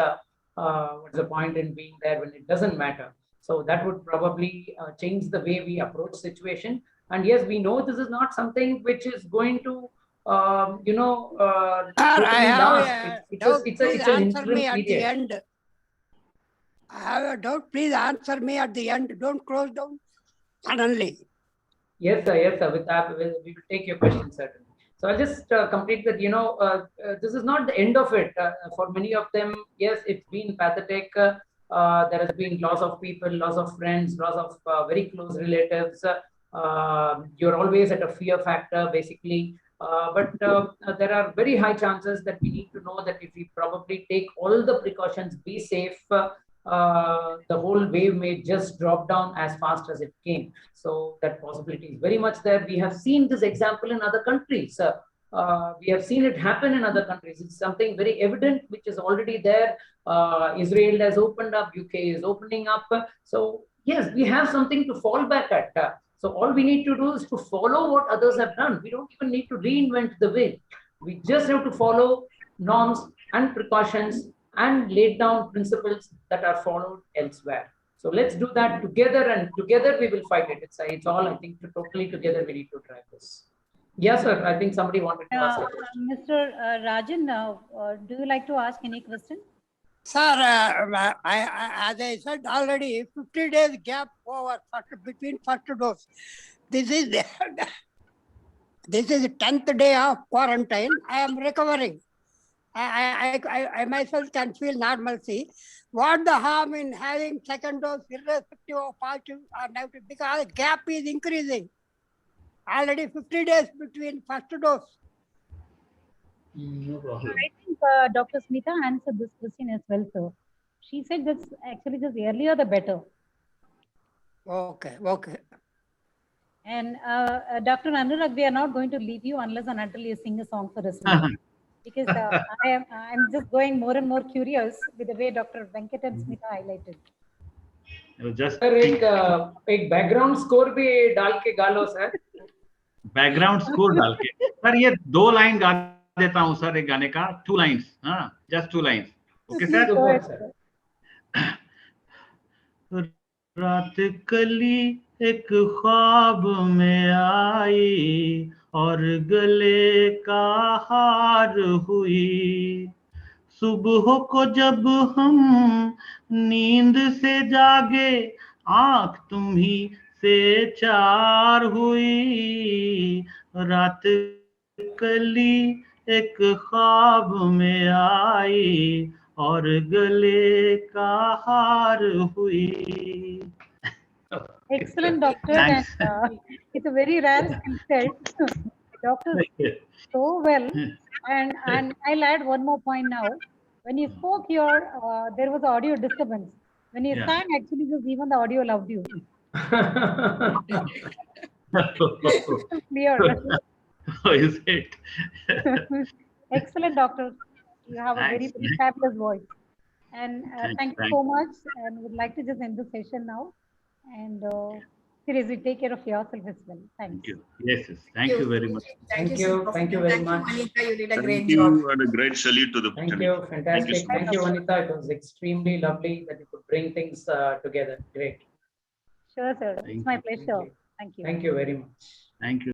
What's the point in being there when it doesn't matter? So that would probably change the way we approach situation. And yes, we know this is not something which is going to, totally last. It's an interim period. I have a doubt. Please answer me at the end. Don't close down suddenly. Yes, sir. Yes, sir. With that, we will take your question, certainly. So I'll just complete that. This is not the end of it. For many of them, yes, it's been pathetic. There has been loss of people, loss of friends, loss of very close relatives. You're always at a fear factor, basically. But there are very high chances that we need to know that if we probably take all the precautions, be safe, the whole wave may just drop down as fast as it came. So that possibility is very much there. We have seen this example in other countries. We have seen it happen in other countries. It's something very evident, which is already there. Israel has opened up, UK is opening up. So yes, we have something to fall back at. So all we need to do is to follow what others have done. We don't even need to reinvent the wheel. We just have to follow norms and precautions and lay down principles that are followed elsewhere. So let's do that together, and together we will fight it. It's all, I think, totally together we need to drive this. Yes, sir. I think somebody wanted to ask. Mr. Rajan, do you like to ask any question? Sir, as I said already, 50 days gap over between first dose. This is the 10th day of quarantine. I am recovering. I myself can feel normalcy. What the harm in having second dose irrespective of positive or negative? Because gap is increasing. Already 50 days between first dose. No problem. I think Dr. Smita answered this question as well, sir. She said that actually the earlier the better. Okay. And Dr. Anurag, we are not going to leave you unless and until you sing a song for us. Because I'm just going more and more curious with the way Dr. Venkat and Smita highlighted. Just एक background score भी डाल के गालो sir. Background score डाल के sir ये 2 line गा देता हूँ सर एक गाने का 2 lines just 2 lines okay sir. रात कली एक ख्वाब में आई और गले का हार हुई. सुबह को जब हम नींद से जागे आँख तुम्ही से चार हुई, रात कली एक ख्वाब में आई और गले का हार हुई. Excellent, doctor. Thanks. And it's a very rare skill set. Doctor speaks so well. And I'll add one more point now. When you spoke here, there was audio disturbance. When you Yeah. sang, actually, just even the audio loved you. Clear. Oh, is it? Excellent, doctor. You have a very, Thanks. very fabulous voice. And Thanks, thank you thanks. so much. And would like to just end the session now. And seriously, take care of yourself as well. Thanks. Thank you. Yes, yes. Thank you very much. Thank Thank you, you. Sir Thank you Professor. very much. Anita, you did a Thank great job. you, and a great salute to the Thank panel. you. Fantastic. so Thank much. you, Anita. It was extremely lovely that you could bring things together. Great. Sure, sir. Thank It's my you. pleasure. you. Thank you. Thank you very much. Thank you.